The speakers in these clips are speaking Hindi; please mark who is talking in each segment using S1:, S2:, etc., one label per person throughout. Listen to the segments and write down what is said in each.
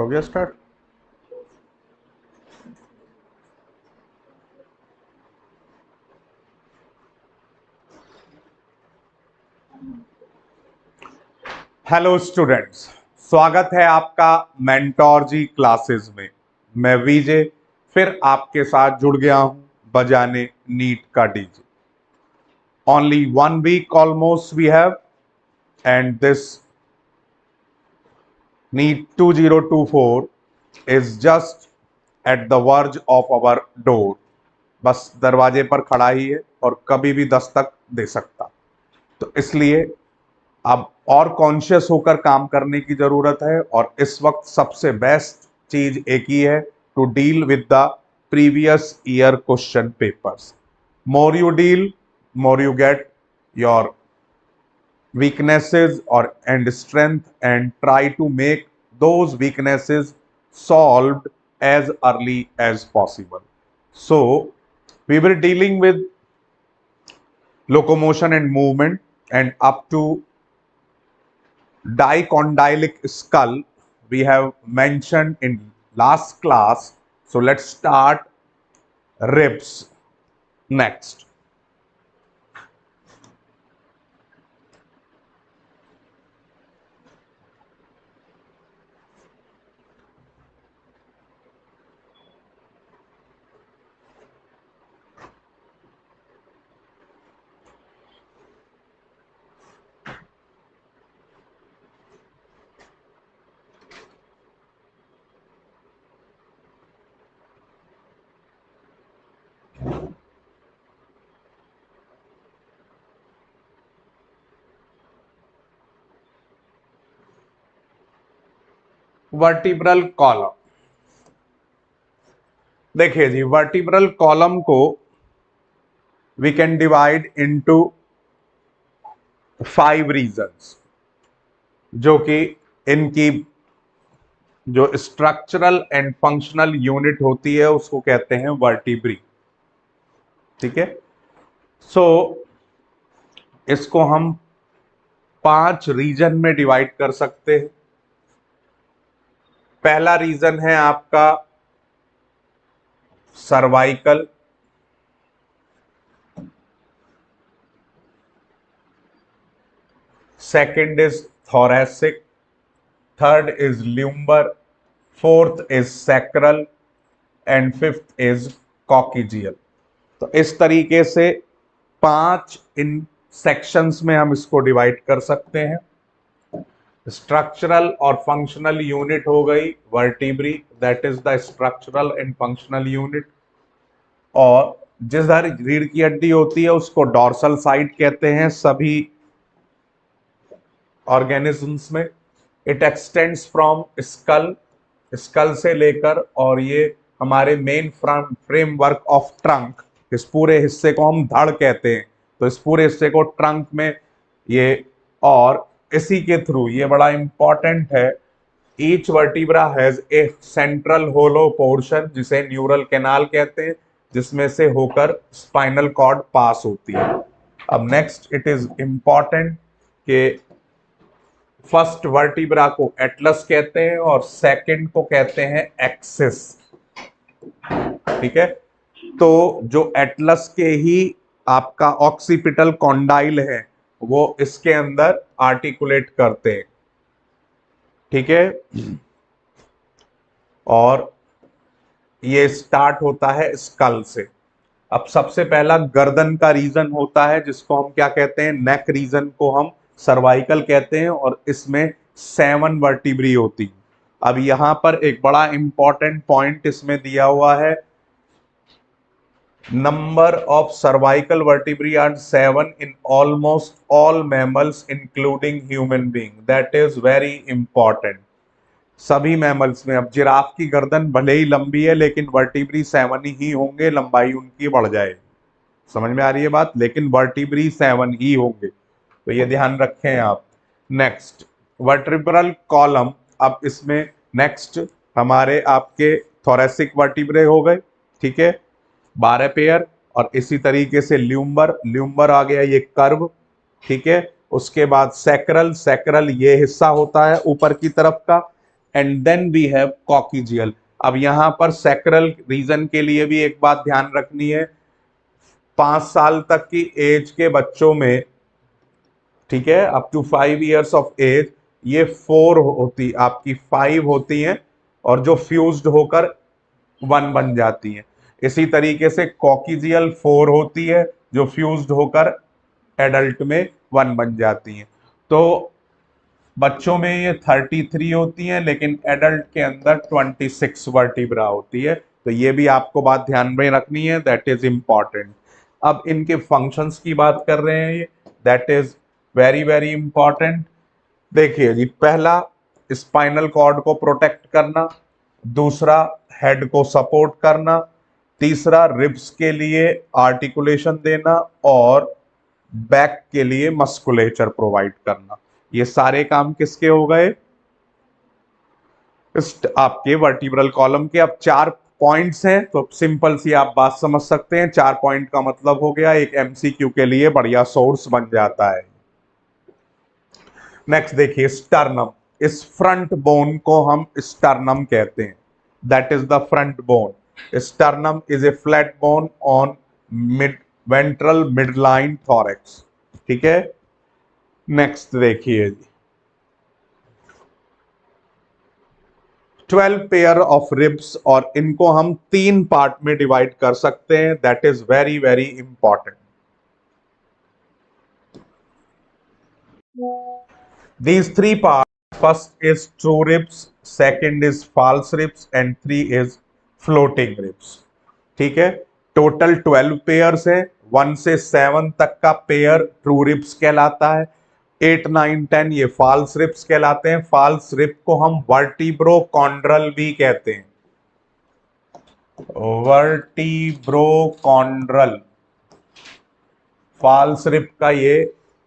S1: हो गया स्टार्ट। हेलो स्टूडेंट्स, स्वागत है आपका मेंटोर जी क्लासेस में। मैं विजय फिर आपके साथ जुड़ गया हूं बजाने नीट का DJ. Only 1 week almost we have and this NEET 2024 is just at the verge of our door. बस दरवाजे पर खड़ा ही है और कभी भी दस्तक दे सकता। तो इसलिए अब और कॉन्शियस होकर काम करने की जरूरत है और इस वक्त सबसे बेस्ट चीज एक ही है, to deal with the previous year question papers. More you deal, more you get your weaknesses or and strength and try to make those weaknesses solved as early as possible. So we were dealing with locomotion and movement and up to dicondylic skull we have mentioned in last class. So let's start ribs next. Vertebral column. देखिए जी, वर्टिब्रल कॉलम को we can divide into 5 regions, जो कि इनकी जो स्ट्रक्चरल एंड फंक्शनल यूनिट होती है उसको कहते हैं वर्टिब्री। ठीक है, सो इसको हम 5 रीजन में डिवाइड कर सकते हैं। पहला रीजन है आपका cervical, second is thoracic, third is lumbar, fourth is sacral and fifth is coccygeal. तो इस तरीके से 5 इन सेक्शंस में हम इसको डिवाइड कर सकते हैं। स्ट्रक्चरल और फंक्शनल यूनिट हो गई vertebrae, that is the structural and functional unit. और जिस रीढ़ की हड्डी होती है उसको डॉर्सल साइड कहते हैं सभी ऑर्गेनिजम्स में। It extends from skull, skull से लेकर, और ये हमारे मेन फ्रेमवर्क ऑफ ट्रंक, इस पूरे हिस्से को हम धड़ कहते हैं, तो इस पूरे हिस्से को ट्रंक में ये, और इसी के थ्रू, ये बड़ा इंपॉर्टेंट है, each vertebra has a central hollow portion जिसे न्यूरल कैनाल कहते हैं, जिसमें से होकर स्पाइनल कॉर्ड पास होती है। अब नेक्स्ट इट इज इंपॉर्टेंट कि फर्स्ट वर्टिब्रा को एटलस कहते हैं और सेकंड को कहते हैं एक्सिस। ठीक है, तो जो एटलस के ही आपका ऑक्सीपिटल कॉन्डाइल है वो इसके अंदर आर्टिकुलेट करते हैं। ठीक है, और ये स्टार्ट होता है स्कल से। अब सबसे पहला गर्दन का रीजन होता है जिसको हम क्या कहते हैं, नेक रीजन को हम सर्वाइकल कहते हैं, और इसमें 7 वर्टिब्री होती। अब यहां पर एक बड़ा इंपॉर्टेंट पॉइंट इसमें दिया हुआ है, number of cervical vertebrae are 7 in almost all mammals including human being, that is very important। सभी मैमल्स में, अब जिराफ की गर्दन भले ही लंबी है लेकिन वर्टिब्री 7 ही होंगे, लंबाई उनकी बढ़ जाए, समझ में आ रही है बात, लेकिन वर्टिब्री 7 ही होंगे, तो ये ध्यान रखें आप। नेक्स्ट वर्टिब्रल कॉलम, अब इसमें नेक्स्ट हमारे आपके थोरैसिक वर्टिब्रे हो गए, ठीक है, 12 पेयर, और इसी तरीके से ल्यूम्बर, ल्यूम्बर आ गया ये कर्व, ठीक है। उसके बाद सैक्रल, सैक्रल ये हिस्सा होता है ऊपर की तरफ का, एंड देन वी हैव कॉकिजियल। अब यहां पर सैक्रल रीजन के लिए भी एक बात ध्यान रखनी है, 5 साल तक की एज के बच्चों में, ठीक है, up to 5 years of age, ये 4 होती, आपकी 5 होती हैं, और जो फ्यूज्ड होकर 1 बन जाती हैं। इसी तरीके से कॉकिजियल 4 होती है, जो फ्यूज्ड होकर एडल्ट में 1 बन जाती हैं। तो बच्चों में ये 33 होती हैं, लेकिन एडल्ट के अंदर 26 वर्टिब्रा होती है। तो ये भी आपको बात ध्यान में रखनी है, दैट इज इंपॉर्टेंट। अब इनके फंक्शंस की बात कर रहे हैं, ये that is very very important. देखिए जी, पहला स्पाइनल कॉर्ड को प्रोटेक्ट करना, दूसरा हेड को सपोर्ट करना, तीसरा रिब्स के लिए आर्टिकुलेशन देना, और बैक के लिए मस्कुलेचर प्रोवाइड करना। ये सारे काम किसके हो गए? इस आपके वर्टिब्रल कॉलम के। अब 4 पॉइंट्स हैं, तो सिंपल सी आप बात समझ सकते हैं, 4 पॉइंट का मतलब हो गया एक एमसीक्यू के लिए बढ़िया सोर्स बन जाता है। नेक्स्ट देखिए, स्टर्नम। इस फ्रंट बोन को हम स्टर्नम कहते हैं, that is the front bone. Sternum is a flat bone on mid ventral midline thorax, ठीक है। नेक्स्ट देखिए जी, 12 पेयर ऑफ रिब्स, और इनको हम 3 पार्ट में डिवाइड कर सकते हैं, that is very very important. These 3 parts, first is true ribs, second is false ribs, and 3 is floating ribs, ठीक है। टोटल 12 पेयर्स है, 1 से 7 तक का पेयर ट्रू रिब्स कहलाता है, 8, 9, 10 ये फॉल्स रिब्स कहलाते हैं। फॉल्स रिब को हम वर्टिब्रोकॉन्ड्रल भी कहते हैं, वर्टिब्रोकॉन्ड्रल, फॉल्स रिब का ये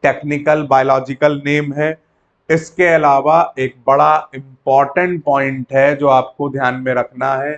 S1: टेक्निकल बायोलॉजिकल नेम है। इसके अलावा एक बड़ा इंपॉर्टेंट पॉइंट है जो आपको ध्यान में रखना है,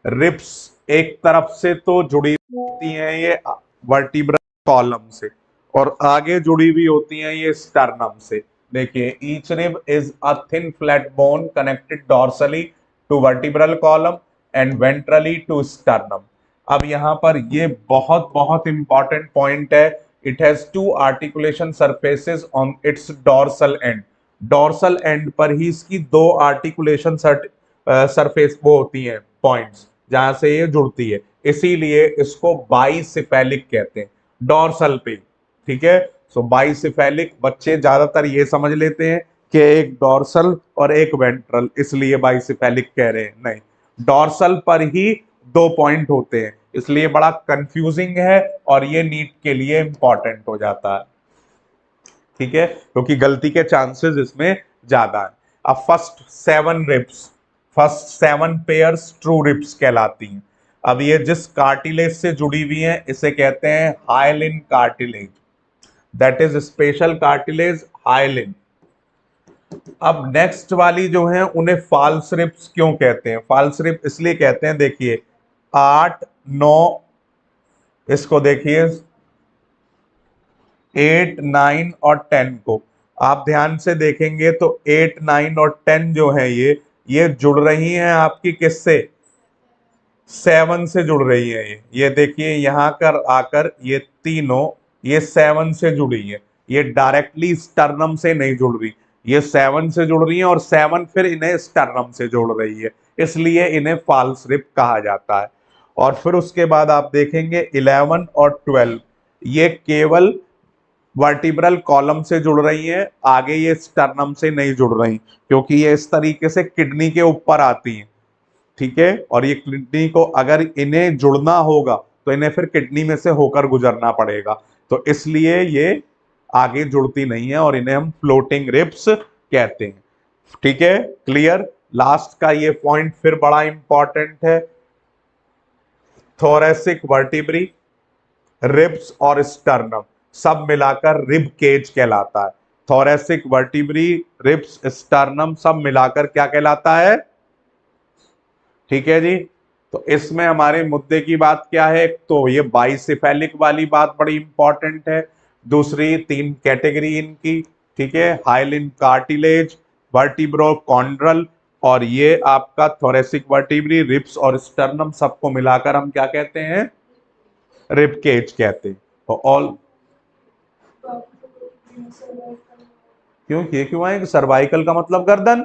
S1: रिब्स एक तरफ से तो जुड़ी होती हैं ये वर्टिब्रल कॉलम से, और आगे जुड़ी हुई होती हैं ये स्टर्नम से। देखिए, each rib is a thin flat bone connected dorsally to vertebral column and ventrally to sternum. अब यहां पर ये बहुत बहुत इंपॉर्टेंट पॉइंट है, it has 2 articulation surfaces on its dorsal end. Dorsal end पर ही इसकी 2 आर्टिकुलेशन सरफेस वो होती हैं, पॉइंट्स, जहां से ये जुड़ती है, इसीलिए इसको बाइसेफेलिक कहते हैं, डॉर्सल पे, ठीक है। सो बाइसेफेलिक, बच्चे ज्यादातर ये समझ लेते हैं कि एक डॉर्सल और एक वेंट्रल, इसलिए बाइसेफेलिक कह रहे हैं, नहीं, डॉर्सल पर ही 2 पॉइंट होते हैं, इसलिए बड़ा कंफ्यूजिंग है, और ये नीट के लिए इंपॉर्टेंट हो जाता है, ठीक है, क्योंकि गलती के चांसेस इसमें ज्यादा है। अब फर्स्ट 7 पेयर्स ट्रू रिब्स कहलाती हैं। अब ये जिस कार्टिलेज से जुड़ी हुई हैं इसे कहते हैं hyaline cartilage, that is special cartilage hyaline. अब नेक्स्ट वाली जो है उन्हें फॉल्स रिब्स क्यों कहते हैं? फॉल्स रिब इसलिए कहते हैं, देखिए 8, 9, इसको देखिए 8, 9 और 10 को आप ध्यान से देखेंगे तो 8, 9 और 10 जो है ये जुड़ रही हैं आपकी किससे? 7 से जुड़ रही है। ये देखिए यहां कर आकर ये तीनों ये 7 से जुड़ी है, ये डायरेक्टली स्टर्नम से नहीं जुड़ रही, ये 7 से जुड़ रही है, और 7 फिर इन्हें स्टर्नम से जोड़ रही है, इसलिए इन्हें फॉल्स रिब कहा जाता है। और फिर उसके बाद आप देखेंगे 11 और 12 ये केवल वर्टिब्रल कॉलम से जुड़ रही हैं, आगे ये स्टर्नम से नहीं जुड़ रही, क्योंकि ये इस तरीके से किडनी के ऊपर आती हैं, ठीक है, और ये किडनी को अगर इन्हें जुड़ना होगा तो इन्हें फिर किडनी में से होकर गुजरना पड़ेगा, तो इसलिए ये आगे जुड़ती नहीं है, और इन्हें हम फ्लोटिंग रिब्स कहते हैं, ठीक है, क्लियर। लास्ट का ये पॉइंट फिर बड़ा इंपॉर्टेंट है, थोरेसिक वर्टिब्री, रिब्स और स्टर्नम सब मिलाकर रिब केज कहलाता है। थोरेसिक वर्टिब्री, रिब्स, स्टर्नम सब मिलाकर क्या कहलाता है? ठीक है जी। तो इसमें हमारे मुद्दे की बात क्या है? तो ये बाइसेफेलिक वाली बात बड़ी इंपॉर्टेंट है, दूसरी 3 कैटेगरी इनकी, ठीक है, हाइलिन कार्टिलेज, वर्टिब्रोकॉन्ड्रल, और ये आपका थोरेसिक वर्टिब्री, रिब्स और स्टर्नम सबको मिलाकर हम क्या कहते हैं? रिब केज कहते हैं। तो ऑल क्यों ये क्यों आए? सर्वाइकल का मतलब गर्दन,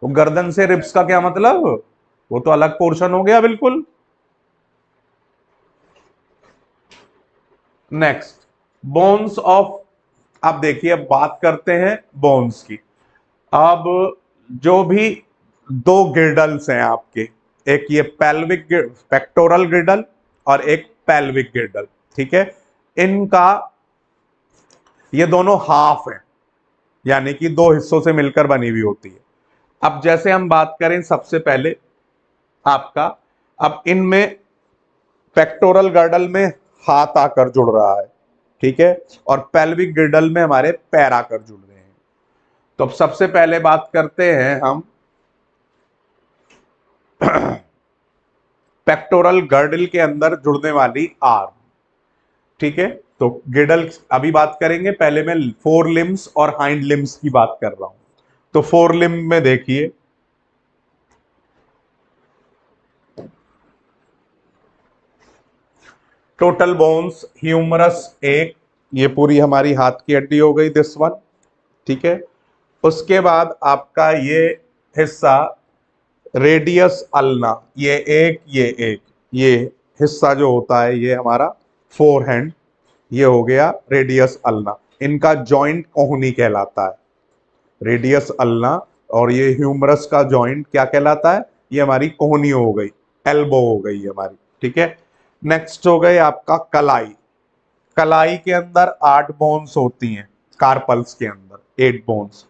S1: तो गर्दन से रिब्स का क्या मतलब? वो तो अलग पोर्शन हो गया बिल्कुल। नेक्स्ट, बोन्स ऑफ, अब देखिए अब बात करते हैं बोन्स की। अब जो भी दो गिर्डल्स हैं आपके, एक ये पेल्विक पेक्टोरल गिर्डल और एक पेल्विक गिर्डल, ठीक है, इनका ये दोनों हाफ है, यानी कि दो हिस्सों से मिलकर बनी हुई होती है। अब जैसे हम बात करें सबसे पहले आपका, अब इनमें पेक्टोरल गर्डल में हाथ आकर जुड़ रहा है, ठीक है, और पेल्विक गिर्डल में हमारे पैर आकर जुड़ रहे हैं। तो अब सबसे पहले बात करते हैं हम पेक्टोरल गर्डल के अंदर जुड़ने वाली आर्म, ठीक है। तो गिर्डल अभी बात करेंगे, पहले मैं फोर लिम्स और हाइंड लिम्स की बात कर रहा हूं। तो फोर लिम्ब में देखिए, टोटल बोन्स ह्यूमरस एक, ये पूरी हमारी हाथ की हड्डी हो गई, दिस वन, ठीक है। उसके बाद आपका ये हिस्सा रेडियस अल्ना, ये हिस्सा जो होता है ये हमारा फोर हैंड, ये हो गया रेडियस अल्ना, इनका जॉइंट कोहनी कहलाता है, रेडियस अल्ना। और ये ह्यूमरस का जॉइंट क्या कहलाता है? ये हमारी कोहनी हो गई, एल्बो हो गई हमारी, ठीक है। नेक्स्ट हो गए आपका कलाई। कलाई के अंदर 8 बोन्स होती हैं, कार्पल्स के अंदर 8 बोन्स।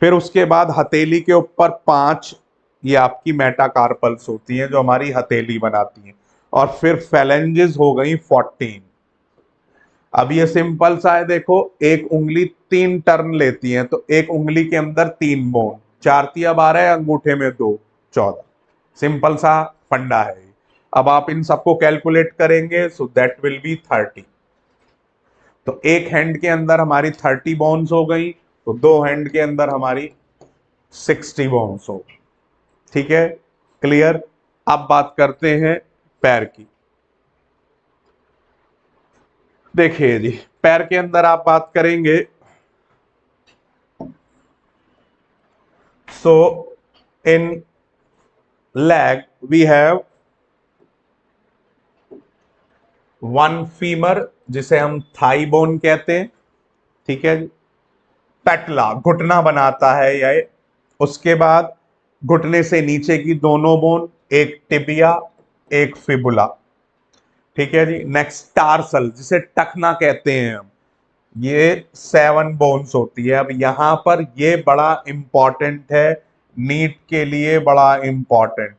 S1: फिर उसके बाद हथेली के ऊपर 5, ये आपकी मेटाकार्पल्स होती हैं जो हमारी हथेली बनाती हैं। और फिर फेलेंजेस हो गई 14। अब ये सिंपल सा है, देखो एक उंगली 3 टर्न लेती है, तो एक उंगली के अंदर 3 बोन, 4 तिया 12, अंगूठे में 2, 14। सिंपल सा फंडा है। अब आप इन सबको कैलकुलेट करेंगे, सो दैट विल बी 30। तो एक हैंड के अंदर हमारी 30 बोन्स हो गई, तो दो हैंड के अंदर हमारी 60 बोन्स हो गई, ठीक है, क्लियर। अब बात करते हैं पैर की। देखिए जी, पैर के अंदर आप बात करेंगे, सो इन लेग वी हैव 1 फीमर, जिसे हम थाई बोन कहते हैं, ठीक है। पेटला घुटना बनाता है ये। उसके बाद घुटने से नीचे की दोनों बोन, एक टिबिया, एक फिबुला, ठीक है जी। नेक्स्ट टार्सल, जिसे टखना कहते हैं हम, ये 7 बोन्स होती है। अब यहां पर ये बड़ा इंपॉर्टेंट है, नीट के लिए बड़ा इंपॉर्टेंट।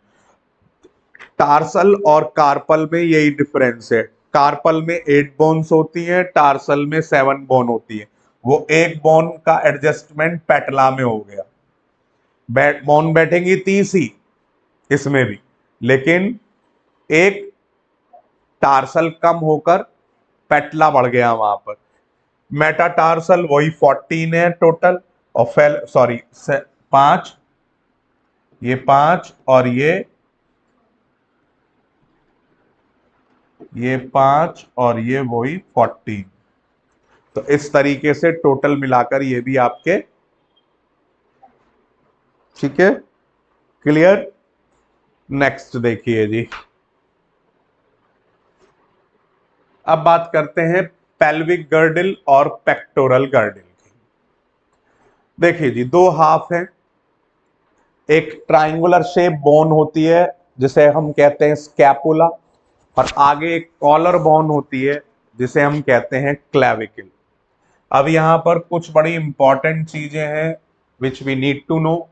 S1: टार्सल और कार्पल में यही डिफरेंस है, कार्पल में 8 बोन्स होती हैं, टार्सल में 7 बोन होती है। वो एक बोन का एडजस्टमेंट पेटला में हो गया, बोन बैठेंगी 30 ही इसमें भी, लेकिन एक टार्सल कम होकर पेटला बढ़ गया वहां पर। मेटाटार्सल वही 14 है टोटल, और फेल सॉरी 5, ये 5 और ये 5 और ये वही 14। तो इस तरीके से टोटल मिलाकर ये भी आपके, ठीक है, क्लियर। नेक्स्ट देखिए जी, अब बात करते हैं पेल्विक गर्डल और पेक्टोरल गर्डल की। देखिए जी, दो हाफ हैं, एक ट्राइंगुलर शेप बोन होती है जिसे हम कहते हैं स्कैपुला, और आगे एक कॉलर बोन होती है जिसे हम कहते हैं क्लेविकल। अब यहां पर कुछ बड़ी इंपॉर्टेंट चीजें हैं which we need to know,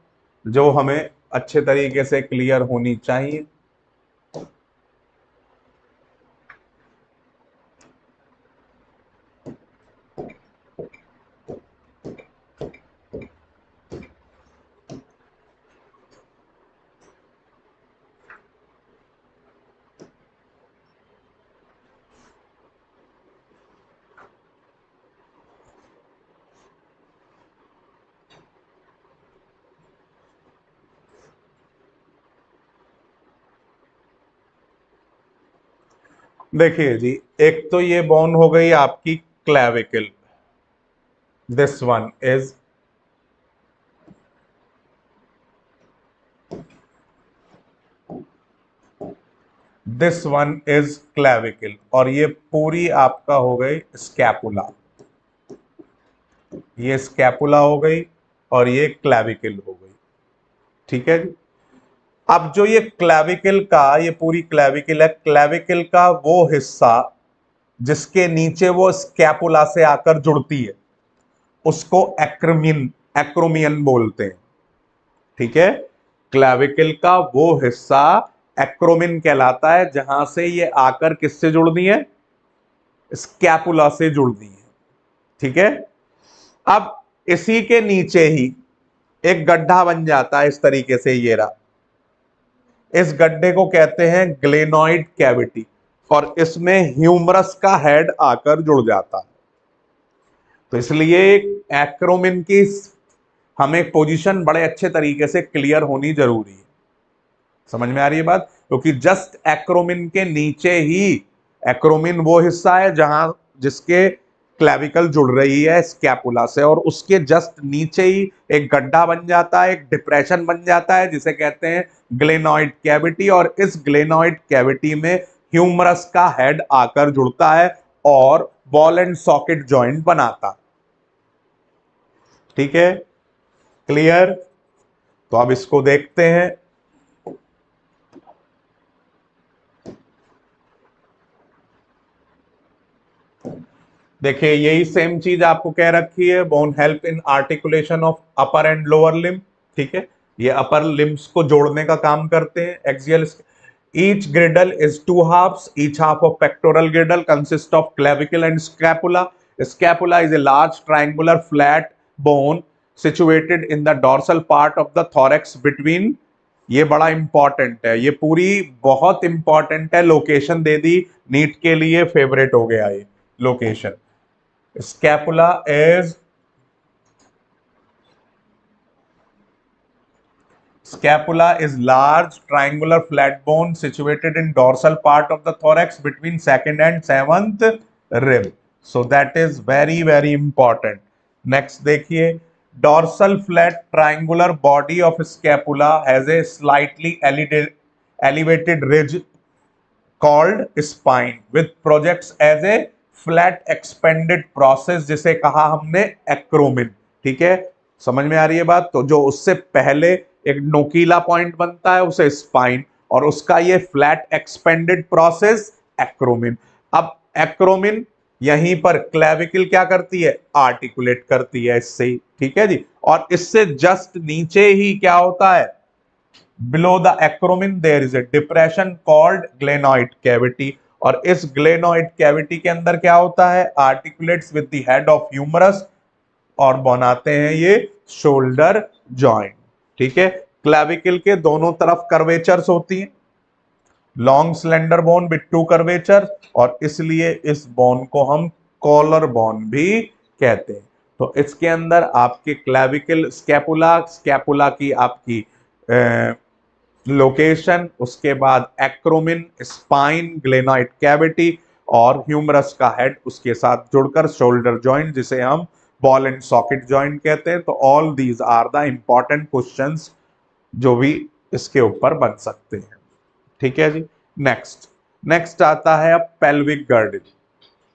S1: जो हमें अच्छे तरीके से क्लियर होनी चाहिए। देखिए जी, एक तो ये बोन हो गई आपकी clavicle, this one is clavicle, और ये पूरी आपका हो गई स्कैपुला। ये स्कैपुला हो गई और ये क्लेविकल हो गई। ठीक है जी। अब जो ये क्लेविकल का, ये पूरी क्लेविकल है, क्लेविकल का वो हिस्सा जिसके नीचे वो स्कैपुला से आकर जुड़ती है उसको एक्रोमियन बोलते हैं। ठीक है। क्लेविकल का वो हिस्सा एक्रोमिन कहलाता है, जहां से ये आकर किससे जुड़नी है, स्कैपुला से जुड़नी है। ठीक है। अब इसी के नीचे ही एक गड्ढा बन जाता है इस तरीके से, ये रहा। इस गड्ढे को कहते हैं ग्लेनॉइड कैविटी, और इसमें ह्यूमरस का हेड आकर जुड़ जाता है। तो इसलिए एक्रोमिन की हमें पोजीशन बड़े अच्छे तरीके से क्लियर होनी जरूरी है। समझ में आ रही है बात? क्योंकि जस्ट एक्रोमिन के नीचे ही, एक्रोमिन वो हिस्सा है जहां जिसके क्लेविकल जुड़ रही है स्कैपुला से, और उसके जस्ट नीचे ही एक गड्ढा बन जाता है, एक डिप्रेशन बन जाता है जिसे कहते हैं ग्लेनॉइड कैविटी, और इस ग्लेनॉइड कैविटी में ह्यूमरस का हेड आकर जुड़ता है और बॉल एंड सॉकेट जॉइंट बनाता है। ठीक है, क्लियर? तो अब इसको देखते हैं। देखिए, यही सेम चीज आपको कह रखी है, bone help in articulation of upper and lower limb. ठीक है, ये अपर लिम्स को जोड़ने का काम करते हैं। Axial, each girdle is two halves, each half of pectoral girdle consist of clavicle and scapula. Scapula is a large triangular flat bone situated in the dorsal part of the thorax between, ये बड़ा इंपॉर्टेंट है, ये पूरी बहुत इंपॉर्टेंट है, लोकेशन दे दी नीट के लिए, फेवरेट हो गया ये location. Scapula is large triangular flat bone situated in dorsal part of the thorax between second and seventh rib. So that is very very important. Next देखिए, dorsal flat triangular body of scapula has a slightly elevated ridge called spine which projects as a flat expanded process, जिसे कहा हमने एक्रोमिन। ठीक है, समझ में आ रही है बात? तो जो उससे पहले एक नोकीला पॉइंट बनता है उसे स्पाइन, और उसका ये फ्लैट एक्सपेंडेड प्रोसेस एक्रोमिन। अब एक्रोमिन यहीं पर क्लेविकल क्या करती है, आर्टिकुलेट करती है इससे ही। ठीक है जी। और इससे जस्ट नीचे ही क्या होता है, below the acromion there is a depression called glenoid cavity, और इस glenoid cavity के अंदर क्या होता है, articulates with the head of humerus, और बनाते हैं ये शोल्डर जॉइंट। ठीक है, क्लेविकल के दोनों तरफ कर्वेचर्स होती हैं, long slender bone with to curvature, और इसलिए इस बोन को हम कॉलर बोन भी कहते हैं। तो इसके अंदर आपके क्लेविकल, स्कैपुला, स्कैपुला की आपकी लोकेशन, उसके बाद एक्रोमिन, स्पाइन, ग्लेनॉइड कैविटी, और ह्यूमरस का हेड उसके साथ जुड़कर शोल्डर जॉइंट, जिसे हम बॉल एंड सॉकेट जॉइंट कहते हैं। तो all these are the important questions जो भी इसके ऊपर बन सकते हैं। ठीक है जी। नेक्स्ट आता है अब पेल्विक गर्डल,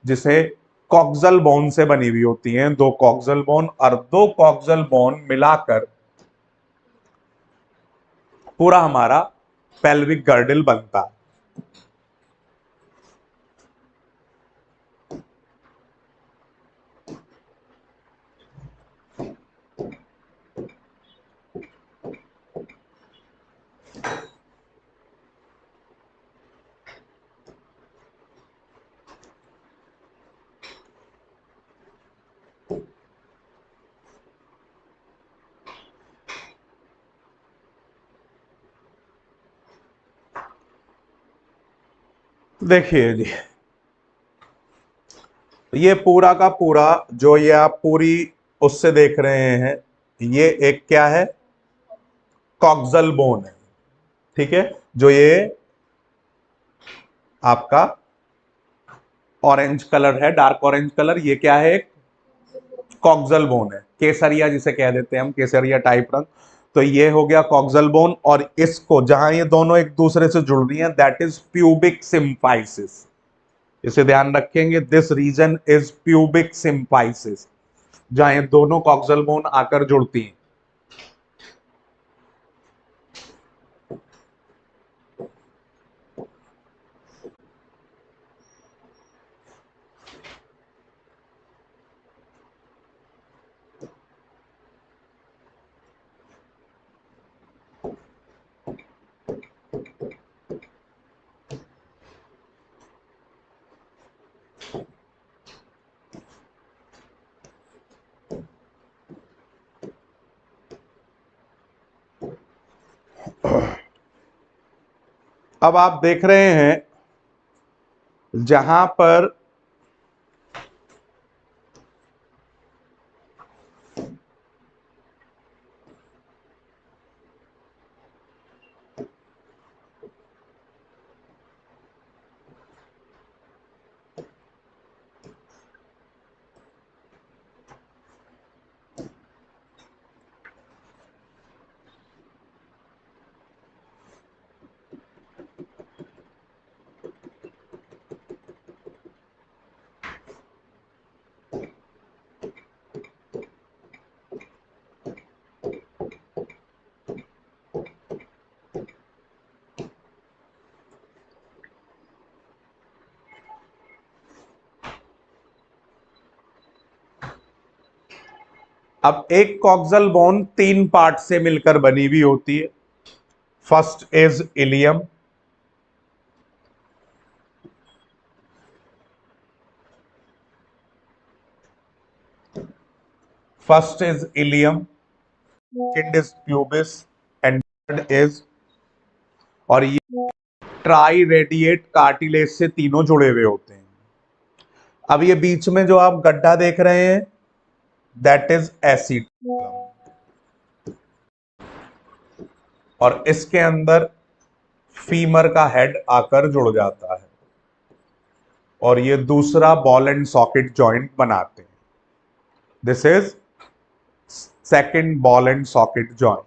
S1: जिसे कॉक्सल बोन से बनी हुई होती हैं, दो कॉक्सल बोन, और दो कॉक्सल बोन मिलाकर पूरा हमारा पेल्विक गर्डल बनता है। देखिए जी, ये पूरा का पूरा जो ये आप पूरी उससे देख रहे हैं, ये एक क्या है, कॉक्सल बोन है। ठीक है, जो ये आपका ऑरेंज कलर है, डार्क ऑरेंज कलर, ये क्या है, एक कॉक्सल बोन है, केसरिया जिसे कह देते हैं हम, केसरिया टाइप रंग। तो ये हो गया कॉक्सल बोन, और इसको जहां ये दोनों एक दूसरे से जुड़ रही हैं, दैट इज प्यूबिक सिम्फाइसिस। इसे ध्यान रखेंगे, this region is pubic symphysis, जहां ये दोनों कॉक्सल बोन आकर जुड़ती हैं। अब आप देख रहे हैं जहां पर अब एक कॉक्सल बोन तीन पार्ट से मिलकर बनी हुई होती है। First is ilium, first is ilium, second is pubis, and third is, और ये ट्राई रेडिएट कार्टिलेज से तीनों जुड़े हुए होते हैं। अब ये बीच में जो आप गड्ढा देख रहे हैं, दैट इज एसिड, और इसके अंदर फीमर का हेड आकर जुड़ जाता है, और ये दूसरा बॉल एंड सॉकेट जॉइंट बनाते हैं। This is second ball and socket joint.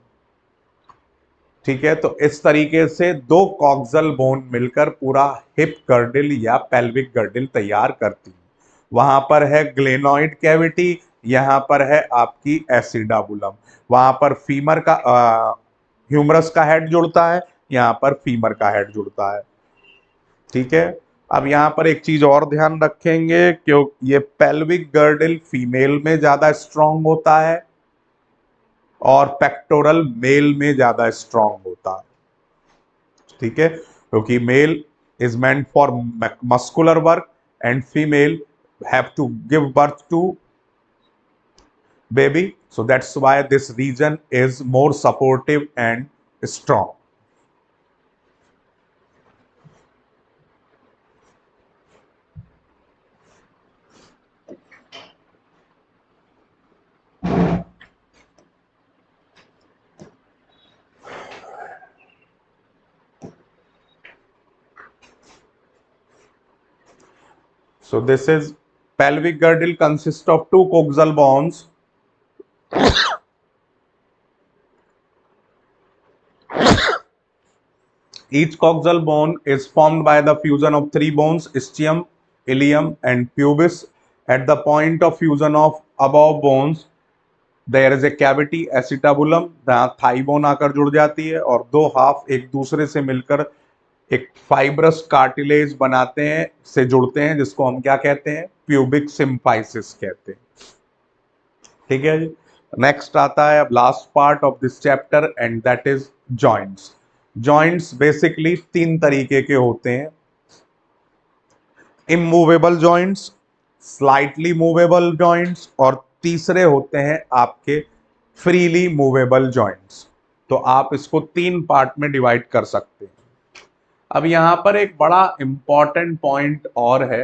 S1: ठीक है, तो इस तरीके से दो कॉक्सल बोन मिलकर पूरा हिप गर्डिल या पेल्विक गर्डिल तैयार करती है। वहां पर है ग्लेनॉइड कैविटी, यहां पर है आपकी एसिडाबुलम, वहां पर फीमर का ह्यूमरस का हेड जुड़ता है, यहां पर फीमर का हेड जुड़ता है। ठीक है, अब यहां पर एक चीज और ध्यान रखेंगे, क्योंकि ये पेल्विक गर्डिल फीमेल में ज्यादा स्ट्रांग होता है और पेक्टोरल मेल में ज्यादा स्ट्रांग होता है। ठीक है, क्योंकि male is meant for muscular work and female have to give birth to baby, so that's why this region is more supportive and strong. So this is pelvic girdle consists of two coxal bones. Each coxal bone is formed by the fusion of three bones, ischium, ilium, and pubis. At the point of fusion of above bones, there is a cavity acetabulum, जहाँ थाई बोन आकर जुड़ जाती है, और दो हाफ एक दूसरे से मिलकर एक फाइब्रस कार्टिलेज बनाते हैं, से जुड़ते हैं, जिसको हम क्या कहते हैं, प्यूबिक सिम्फाइसिस कहते हैं। ठीक है जी, नेक्स्ट आता है अब last part of this chapter, and that is joints. Joints basically तीन तरीके के होते हैं, immovable joints, slightly movable joints, और तीसरे होते हैं आपके फ्रीली मूवेबल जॉइंट्स। तो आप इसको तीन पार्ट में डिवाइड कर सकते हैं। अब यहां पर एक बड़ा इंपॉर्टेंट पॉइंट और है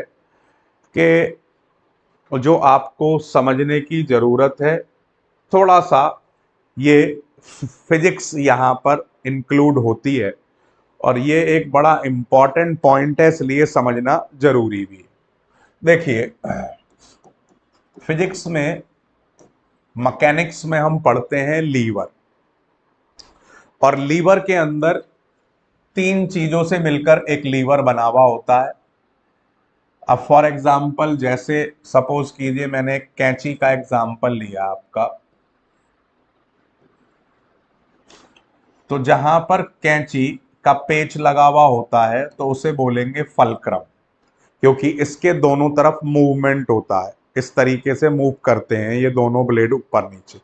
S1: कि जो आपको समझने की जरूरत है, थोड़ा सा ये फिजिक्स यहां पर इंक्लूड होती है, और ये एक बड़ा इंपॉर्टेंट पॉइंट है, इसलिए समझना जरूरी भी है। देखिए, फिजिक्स में, मैकेनिक्स में हम पढ़ते हैं लीवर, और लीवर के अंदर तीन चीजों से मिलकर एक लीवर बना हुआ होता है। अब फॉर एग्जाम्पल, जैसे सपोज कीजिए मैंने एक कैंची का एग्जाम्पल लिया आपका, तो जहां पर कैंची का पेच लगा हुआ होता है तो उसे बोलेंगे फलक्रम, क्योंकि इसके दोनों तरफ मूवमेंट होता है, इस तरीके से मूव करते हैं ये दोनों ब्लेड ऊपर नीचे।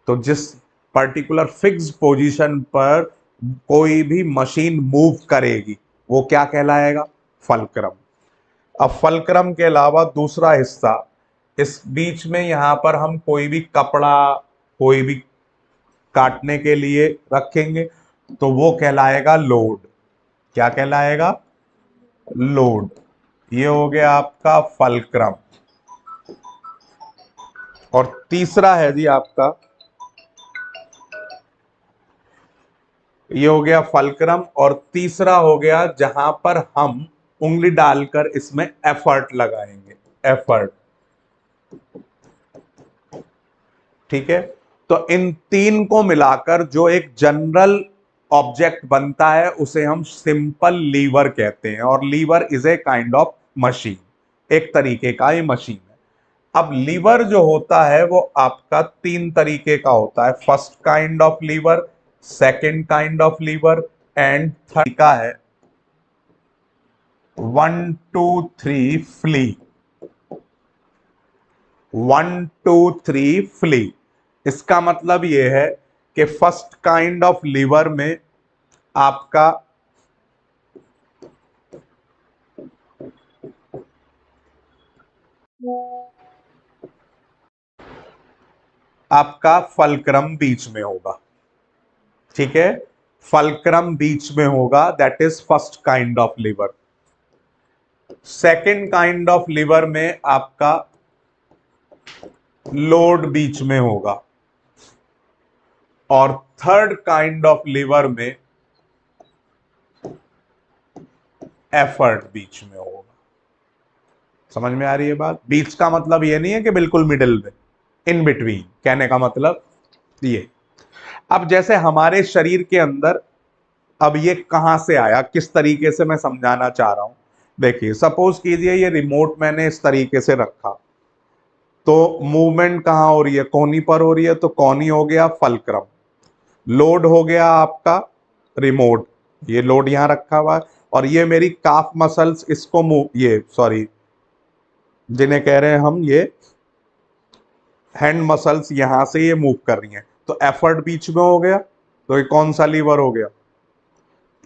S1: तो जिस पर्टिकुलर फिक्स पोजीशन पर कोई भी मशीन मूव करेगी वो क्या कहलाएगा? फलक्रम। अब फलक्रम के अलावा दूसरा हिस्सा, इस बीच में यहां पर हम कोई भी कपड़ा, कोई भी काटने के लिए रखेंगे तो वो कहलाएगा लोड। क्या कहलाएगा? लोड। ये हो गया आपका फलक्रम। और तीसरा है जी आपका, ये हो गया फलक्रम, और तीसरा हो गया जहां पर हम उंगली डालकर इसमें एफर्ट लगाएंगे, एफर्ट। ठीक है, तो इन तीन को मिलाकर जो एक जनरल ऑब्जेक्ट बनता है उसे हम सिंपल लीवर कहते हैं, और lever is a kind of machine, एक तरीके का ये मशीन है। अब लीवर जो होता है वो आपका तीन तरीके का होता है, first kind of lever, second kind of lever, and third का है 1 2 3 फ्ली। 1 2 3 फ्ली, इसका मतलब यह है कि फर्स्ट काइंड ऑफ लीवर में आपका आपका फलक्रम बीच में होगा। ठीक है, फलक्रम बीच में होगा, that is first kind of lever. Second kind of lever में आपका लोड बीच में होगा, और थर्ड काइंड ऑफ लीवर में एफर्ट बीच में होगा। समझ में आ रही है बात? बीच का मतलब ये नहीं है कि बिल्कुल मिडिल में, इन बिटवीन, कहने का मतलब ये। अब जैसे हमारे शरीर के अंदर, अब ये कहां से आया, किस तरीके से मैं समझाना चाह रहा हूं। देखिए, सपोज कीजिए ये रिमोट मैंने इस तरीके से रखा, तो मूवमेंट कहां हो रही है? कोनी पर हो रही है, तो कोनी हो गया फलक्रम। लोड हो गया आपका रिमोट, ये लोड यहां रखा हुआ है, और ये मेरी काफ मसल्स इसको मूव, ये सॉरी, जिन्हें कह रहे हैं हम ये हैंड मसल्स, यहां से ये मूव कर रही हैं, तो एफर्ट बीच में हो गया। तो ये कौन सा लीवर हो गया?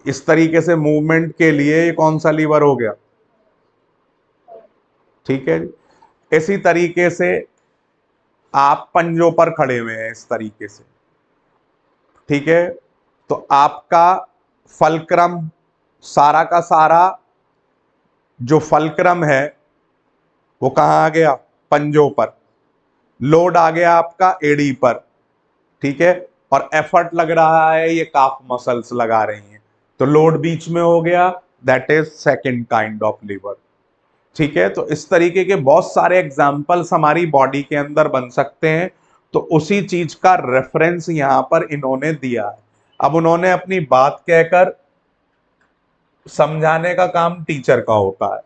S1: इस तरीके से मूवमेंट के लिए ये कौन सा लीवर हो गया? ठीक है, इसी तरीके से आप पंजों पर खड़े हुए हैं इस तरीके से। ठीक है, तो आपका फलक्रम, सारा का सारा जो फलक्रम है वो कहां आ गया? पंजों पर। लोड आ गया आपका एड़ी पर। ठीक है, और एफर्ट लग रहा है, ये काफ मसल्स लगा रही हैं, तो लोड बीच में हो गया, that is second kind of lever. ठीक है, तो इस तरीके के बहुत सारे एग्जाम्पल्स हमारी बॉडी के अंदर बन सकते हैं। तो उसी चीज का रेफरेंस यहां पर इन्होंने दिया है। अब उन्होंने अपनी बात कहकर समझाने का काम टीचर का होता है।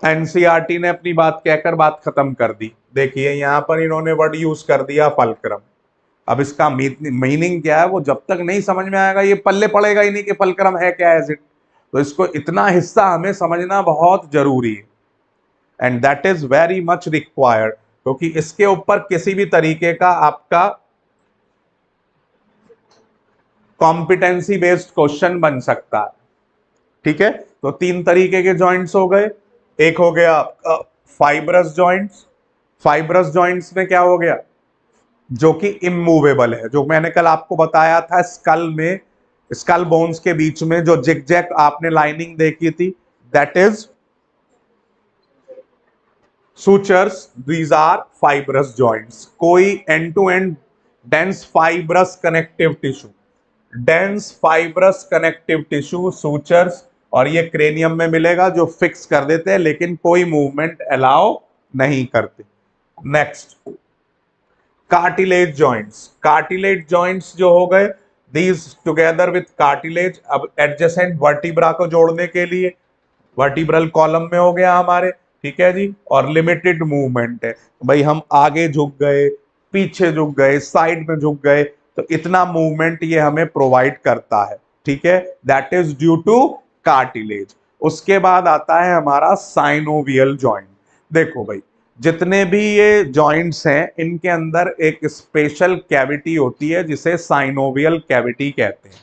S1: एनसीईआरटी ने अपनी बात कहकर बात खत्म कर दी। देखिए यहां पर इन्होंने वर्ड यूज कर दिया फलक्रम। अब इसका मीनिंग क्या है वो जब तक नहीं समझ में आएगा, ये पल्ले पड़ेगा ही नहीं कि फलक्रम है क्या, एज इट। तो इसको इतना हिस्सा हमें समझना बहुत जरूरी है, and that is very much required, क्योंकि इसके ऊपर किसी भी तरीके का आपका कॉम्पिटेंसी बेस्ड क्वेश्चन बन सकता है। ठीक है, तो तीन तरीके के जॉइंट्स हो गए। एक हो गया आपका फाइब्रस जॉइंट्स। फाइब्रस जॉइंट्स में क्या हो गया? जो कि इमूवेबल है, जो मैंने कल आपको बताया था, स्कल में, स्कल बोन्स के बीच में जो जिग जैग आपने लाइनिंग देखी थी, that is sutures, these are fibrous joints। कोई end to end dense fibrous connective tissue, dense fibrous connective tissue, sutures, और ये क्रेनियम में मिलेगा जो फिक्स कर देते हैं लेकिन कोई मूवमेंट अलाउ नहीं करते। नेक्स्ट, कार्टिलेज जॉइंट्स जो हो गए, दीज टुगेदर विथ कार्टिलेज, अब एडजेसेंट वर्टिब्रा को जोड़ने के लिए वर्टिब्रल कॉलम में हो गया हमारे, ठीक है जी। और लिमिटेड मूवमेंट है, भाई हम आगे झुक गए, पीछे झुक गए, साइड में झुक गए, तो इतना मूवमेंट ये हमें प्रोवाइड करता है, ठीक है, that is due two cartilage. उसके बाद आता है हमारा साइनोवियल जॉइंट। देखो भाई, जितने भी ये जॉइंट्स हैं इनके अंदर एक स्पेशल कैविटी होती है जिसे साइनोवियल कैविटी कहते हैं।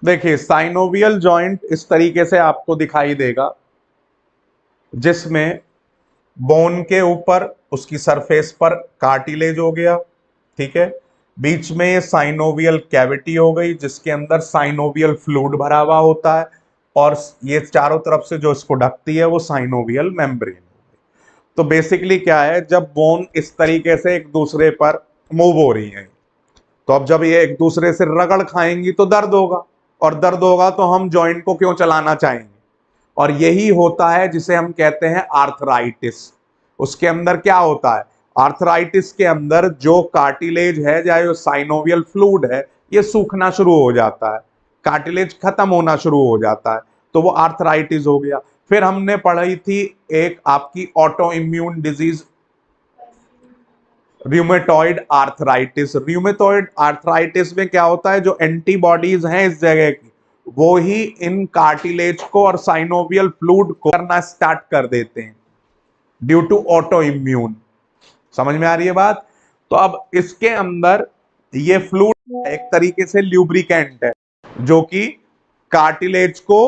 S1: देखिए, साइनोवियल जॉइंट इस तरीके से आपको दिखाई देगा, जिसमें बोन के ऊपर उसकी सरफेस पर कार्टिलेज हो गया, ठीक है, बीच में ये साइनोवियल कैविटी हो गई जिसके अंदर साइनोवियल फ्लूइड भरा हुआ होता है, और ये चारों तरफ से जो इसको ढकती है वो साइनोवियल मेम्ब्रेन। तो बेसिकली क्या है, जब बोन इस तरीके से एक दूसरे पर मूव हो रही है, तो अब जब ये एक दूसरे से रगड़ खाएंगी तो दर्द होगा, और दर्द होगा तो हम जॉइंट को क्यों चलाना चाहेंगे, और यही होता है जिसे हम कहते हैं आर्थराइटिस। उसके अंदर क्या होता है, आर्थराइटिस के अंदर जो कार्टिलेज है या जो साइनोवियल फ्लूइड है ये सूखना शुरू हो जाता है, कार्टिलेज खत्म होना शुरू हो जाता है, तो वो आर्थराइटिस हो गया। फिर हमने पढ़ी थी एक आपकी autoimmune disease, rheumatoid arthritis. Rheumatoid arthritis में क्या होता है, जो एंटीबॉडीज हैं इस जगह की, वो ही इन कार्टिलेज को और साइनोवियल फ्लूइड को करना स्टार्ट कर देते हैं ड्यू टू ऑटो इम्यून। समझ में आ रही है बात। तो अब इसके अंदर ये फ्लूइड एक तरीके से ल्यूब्रिकेंट है जो कि कार्टिलेज को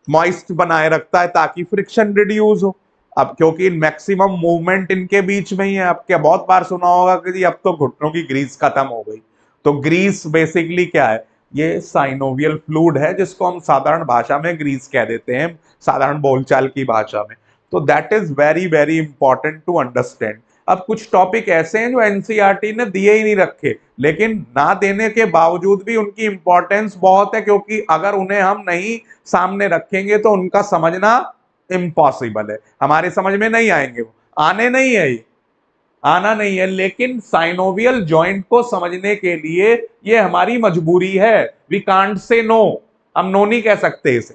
S1: मॉइस्ट बनाए रखता है ताकि फ्रिक्शन रिड्यूस हो। अब क्योंकि मैक्सिमम मूवमेंट इनके बीच में ही है, अब क्या बहुत बार सुना होगा कि जी अब तो घुटनों की ग्रीस खत्म हो गई, तो ग्रीस बेसिकली क्या है, ये साइनोवियल फ्लूइड है जिसको हम साधारण भाषा में ग्रीस कह देते हैं, साधारण बोलचाल की भाषा में। तो that is very very important to understand. अब कुछ टॉपिक ऐसे हैं जो एनसीईआरटी ने दिए ही नहीं रखे, लेकिन ना देने के बावजूद भी उनकी इंपॉर्टेंस बहुत है, क्योंकि अगर उन्हें हम नहीं सामने रखेंगे तो उनका समझना इम्पॉसिबल है, हमारे समझ में नहीं आएंगे, वो आने नहीं है, ये आना नहीं है। लेकिन साइनोवियल जॉइंट को समझने के लिए ये हमारी मजबूरी है, वी कांट से नो, हम नो नहीं कह सकते इसे।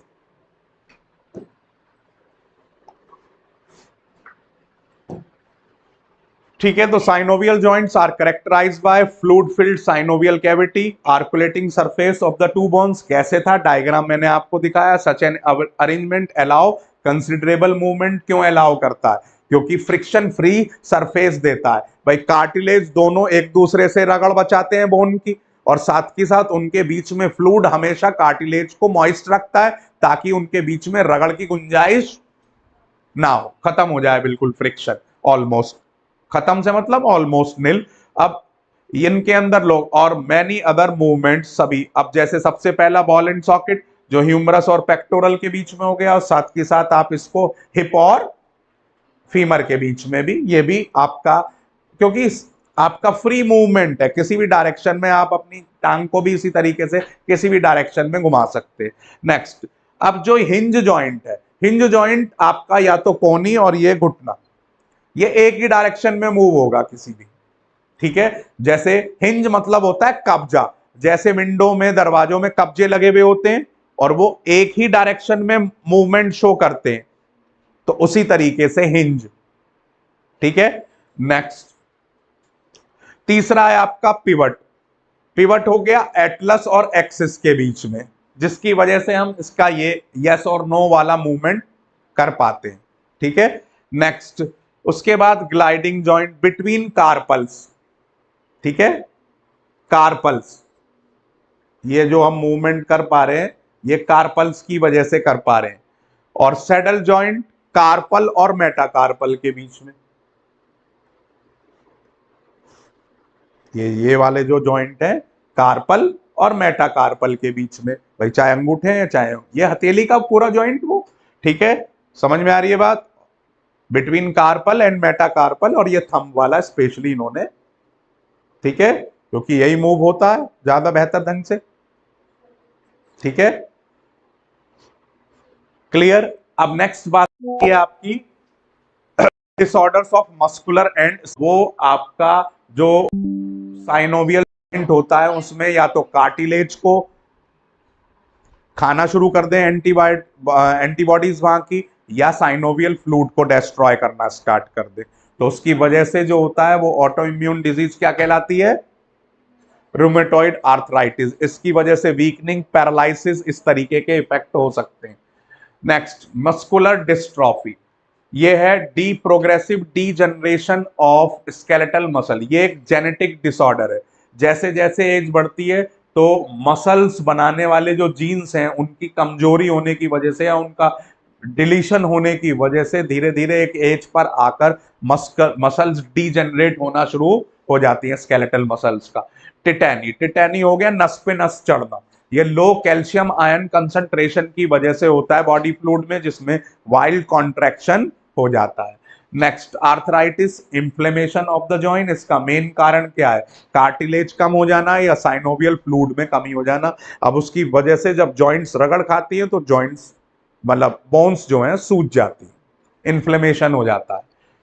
S1: ठीक है, तो synovial joints are characterized by fluid filled synovial cavity articulating surface of the two bones. कैसे था, डायग्राम मैंने आपको दिखाया। Such an arrangement allow considerable movement, क्यों अलाउ करता है, क्योंकि फ्रिक्शन फ्री सरफेस देता है। भाई कार्टिलेज दोनों एक दूसरे से रगड़ बचाते हैं बोन की, और साथ ही साथ उनके बीच में फ्लूइड हमेशा कार्टिलेज को मॉइस्ट रखता है ताकि उनके बीच में रगड़ की गुंजाइश ना हो, खत्म हो जाए बिल्कुल फ्रिक्शन, ऑलमोस्ट खत्म से मतलब ऑलमोस्ट नील। अब इनके अंदर लोग और मैनी अदर मूवमेंट सभी, अब जैसे सबसे पहला बॉल एंड सॉकेट जो ह्यूमरस और पेक्टोरल के बीच में हो गया, और साथ के साथ आप इसको हिप और फीमर के बीच में भी, ये भी आपका, क्योंकि आपका फ्री मूवमेंट है, किसी भी डायरेक्शन में आप अपनी टांग को भी इसी तरीके से किसी भी डायरेक्शन में घुमा सकते हैं। नेक्स्ट, अब जो हिंज जॉइंट है, हिंज जॉइंट आपका या तो कोनी और ये घुटना, ये एक ही डायरेक्शन में मूव होगा किसी भी, ठीक है। जैसे हिंज मतलब होता है कब्जा, जैसे विंडो में दरवाजों में कब्जे लगे हुए होते हैं और वो एक ही डायरेक्शन में मूवमेंट शो करते हैं, तो उसी तरीके से हिंज, ठीक है। नेक्स्ट, तीसरा है आपका पिवट। पिवट हो गया एटलस और एक्सिस के बीच में, जिसकी वजह से हम इसका ये यस और नो वाला मूवमेंट कर पाते हैं, ठीक है। नेक्स्ट, उसके बाद ग्लाइडिंग जॉइंट बिटवीन कार्पल्स, ठीक है, कार्पल्स, ये जो हम मूवमेंट कर पा रहे हैं ये कार्पल्स की वजह से कर पा रहे हैं। और सैडल जॉइंट कार्पल और मेटाकार्पल के बीच में, ये वाले जो जॉइंट है कार्पल और मेटाकार्पल के बीच में, भाई चाहे अंगूठे हैं चाहे ये हथेली का पूरा जॉइंट वो, ठीक है, समझ में आ रही है बात, बिटवीन कार्पल एंड मेटाकार्पल, और ये थंब वाला स्पेशली इन्होंने, ठीक है, क्योंकि यही मूव होता है ज्यादा बेहतर ढंग से, ठीक है, क्लियर। अब नेक्स्ट बात है आपकी डिसऑर्डर्स ऑफ मस्कुलर एंड, वो आपका जो साइनोवियल होता है उसमें या तो कार्टिलेज को खाना शुरू कर दें एंटीबॉडीज वहां की, या साइनोवियल फ्लूइड को डिस्ट्रॉय करना स्टार्ट कर दे, तो उसकी वजह से जो होता है वो ऑटो इम्यून डिजीज क्या कहलाती है, रूमेटॉइड आर्थराइटिस। इसकी वजह से वीकनिंग, पैरालिसिस, इस तरीके के इफेक्ट हो सकते हैं। नेक्स्ट मस्कुलर डिस्ट्रॉफी, ये है D progressive degeneration of skeletal muscle, ये एक जेनेटिक डिसऑर्डर है। जैसे जैसे एज बढ़ती है तो मसल्स बनाने वाले जो जीन्स हैं उनकी कमजोरी होने की वजह से या उनका डिलीशन होने की वजह से धीरे धीरे एक एज पर आकर मसल्स डीजनरेट होना शुरू हो जाती हैं स्केलेटल मसल्स का। टिटैनी, टिटैनी हो गया नस पे नस चढ़ना, ये लो कैल्शियम आयन कंसंट्रेशन की वजह से होता है बॉडी फ्लूइड में, जिसमें वाइल्ड कॉन्ट्रैक्शन हो जाता है। Next arthritis, inflammation of the joint, इसका मेन कारण क्या है, कार्टिलेज कम हो जाना या साइनोवियल फ्लूइड में कमी हो जाना। अब उसकी वजह से जब जॉइंट्स रगड़ खाती है तो जॉइंट्स मतलब बोन्स जो हैं सूज जाती है, इन्फ्लेमेशन हो जाता है।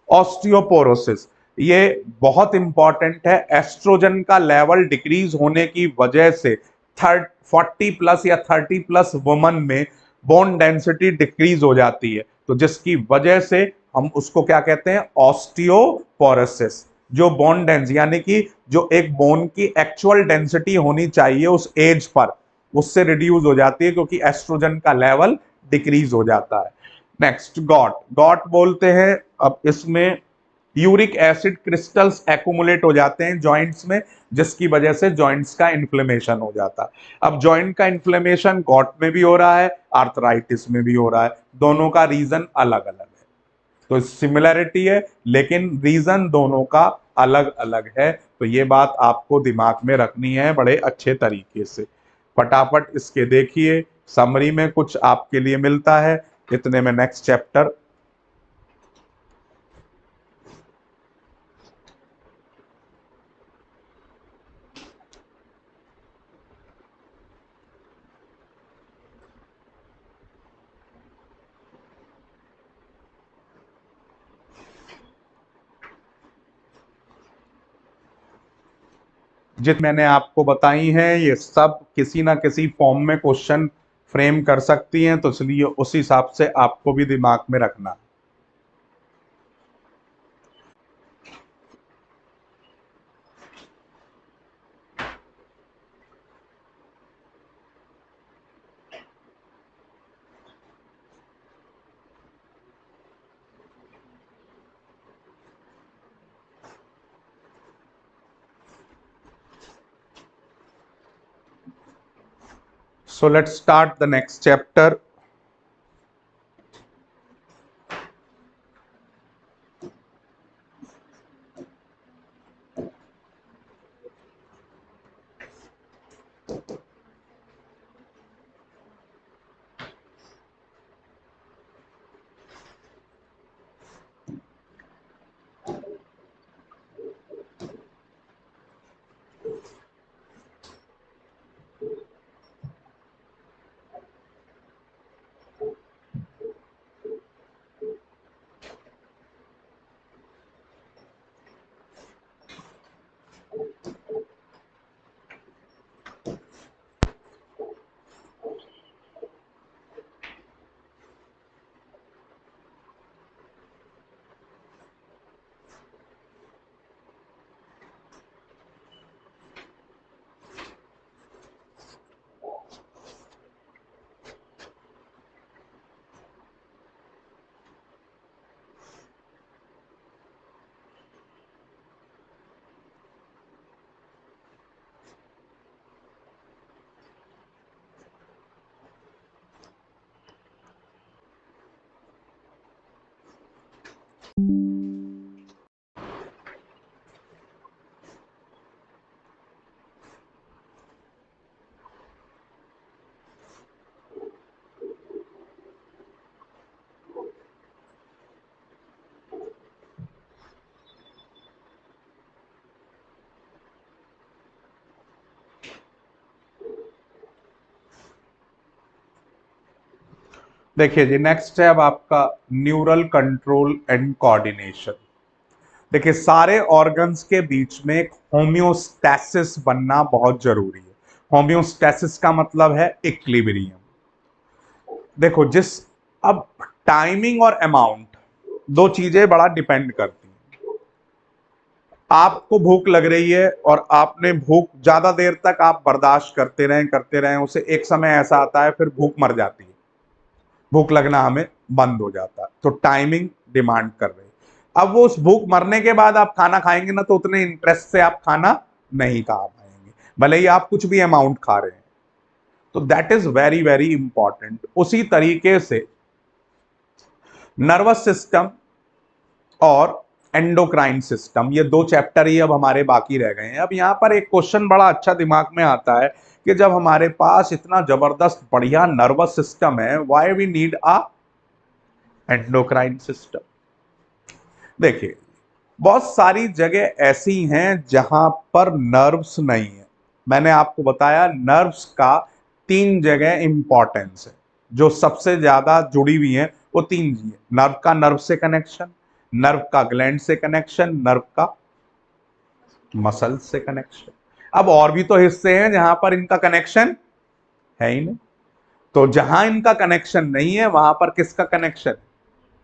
S1: ऑस्टियोपोरोसिस, ये बहुत इंपॉर्टेंट है, एस्ट्रोजन का लेवल डिक्रीज होने की वजह से 40 प्लस या 30 प्लस वुमन में बोन डेंसिटी डिक्रीज हो जाती है, तो जिसकी वजह से हम उसको क्या कहते हैं, ऑस्टियोपोरोसिस। जो बोन डेंस यानी कि जो एक बोन की एक्चुअल डेंसिटी होनी चाहिए उस एज पर, उससे रिड्यूस हो जाती है क्योंकि एस्ट्रोजन का लेवल डिक्रीज हो जाता है। नेक्स्ट गॉट, गॉट बोलते हैं, अब इसमें यूरिक एसिड क्रिस्टल्स एक्यूमुलेट हो जाते हैं जॉइंट्स में, जिसकी वजह से जॉइंट्स का इन्फ्लेमेशन हो जाता है। अब जॉइंट का इन्फ्लेमेशन गॉट में भी हो रहा है, आर्थराइटिस में भी हो रहा है, दोनों का रीजन अलग अलग है, तो सिमिलैरिटी है लेकिन रीजन दोनों का अलग अलग है, तो ये बात आपको दिमाग में रखनी है बड़े अच्छे तरीके से। फटाफट इसके देखिए, समरी में कुछ आपके लिए मिलता है, इतने में नेक्स्ट चैप्टर। जित मैंने आपको बताई हैं ये सब किसी ना किसी फॉर्म में क्वेश्चन फ्रेम कर सकती हैं, तो इसलिए उस हिसाब से आपको भी दिमाग में रखना। So let's start the next chapter. देखिए जी, नेक्स्ट है अब आपका न्यूरल कंट्रोल एंड कोऑर्डिनेशन। देखिए, सारे ऑर्गन्स के बीच में एक होम्योस्टैसिस बनना बहुत जरूरी है। होम्योस्टैसिस का मतलब है इक्विलिब्रियम। देखो, अब टाइमिंग और अमाउंट, दो चीजें बड़ा डिपेंड करती हैं। आपको भूख लग रही है और आपने भूख ज्यादा देर तक आप बर्दाश्त करते रहें, उसे एक समय ऐसा आता है फिर भूख मर जाती है, भूख लगना हमें बंद हो जाता है। तो टाइमिंग डिमांड कर रही है। अब वो उस भूख मरने के बाद आप खाना खाएंगे ना, तो उतने इंटरेस्ट से आप खाना नहीं खा पाएंगे, भले ही आप कुछ भी अमाउंट खा रहे हैं। तो that is very very important. उसी तरीके से नर्वस सिस्टम और एंडोक्राइन सिस्टम, ये दो चैप्टर ही अब हमारे बाकी रह गए हैं। अब यहां पर एक क्वेश्चन बड़ा अच्छा दिमाग में आता है कि जब हमारे पास इतना जबरदस्त बढ़िया नर्वस सिस्टम है, why we need a endocrine system. देखिए, बहुत सारी जगह ऐसी हैं जहां पर नर्व्स नहीं है। मैंने आपको बताया नर्व्स का तीन जगह इंपॉर्टेंस है, जो सबसे ज्यादा जुड़ी हुई हैं वो तीन चीजें। नर्व का नर्व से कनेक्शन, नर्व का ग्लैंड से कनेक्शन, नर्व का मसल से कनेक्शन। अब और भी तो हिस्से हैं जहां पर इनका कनेक्शन है ही नहीं। तो जहां इनका कनेक्शन नहीं है वहां पर किसका कनेक्शन?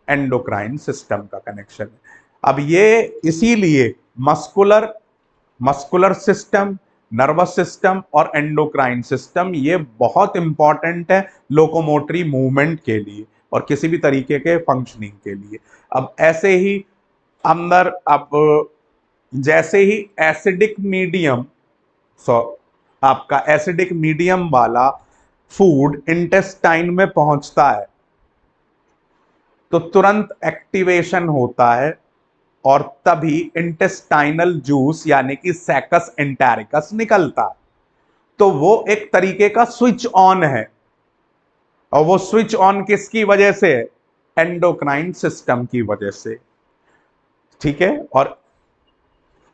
S1: एंडोक्राइन सिस्टम का कनेक्शन है। अब ये इसीलिए muscular muscular system, nervous system और एंडोक्राइन सिस्टम ये बहुत इंपॉर्टेंट है लोकोमोटरी मूवमेंट के लिए और किसी भी तरीके के फंक्शनिंग के लिए। अब ऐसे ही अंदर, अब जैसे ही एसिडिक मीडियम, सो आपका एसिडिक मीडियम वाला फूड इंटेस्टाइन में पहुंचता है तो तुरंत एक्टिवेशन होता है और तभी इंटेस्टाइनल जूस यानी कि सैकस एंटेरिकस निकलता है। तो वो एक तरीके का स्विच ऑन है, और वो स्विच ऑन किसकी वजह से है? एंडोक्राइन सिस्टम की वजह से। ठीक है, और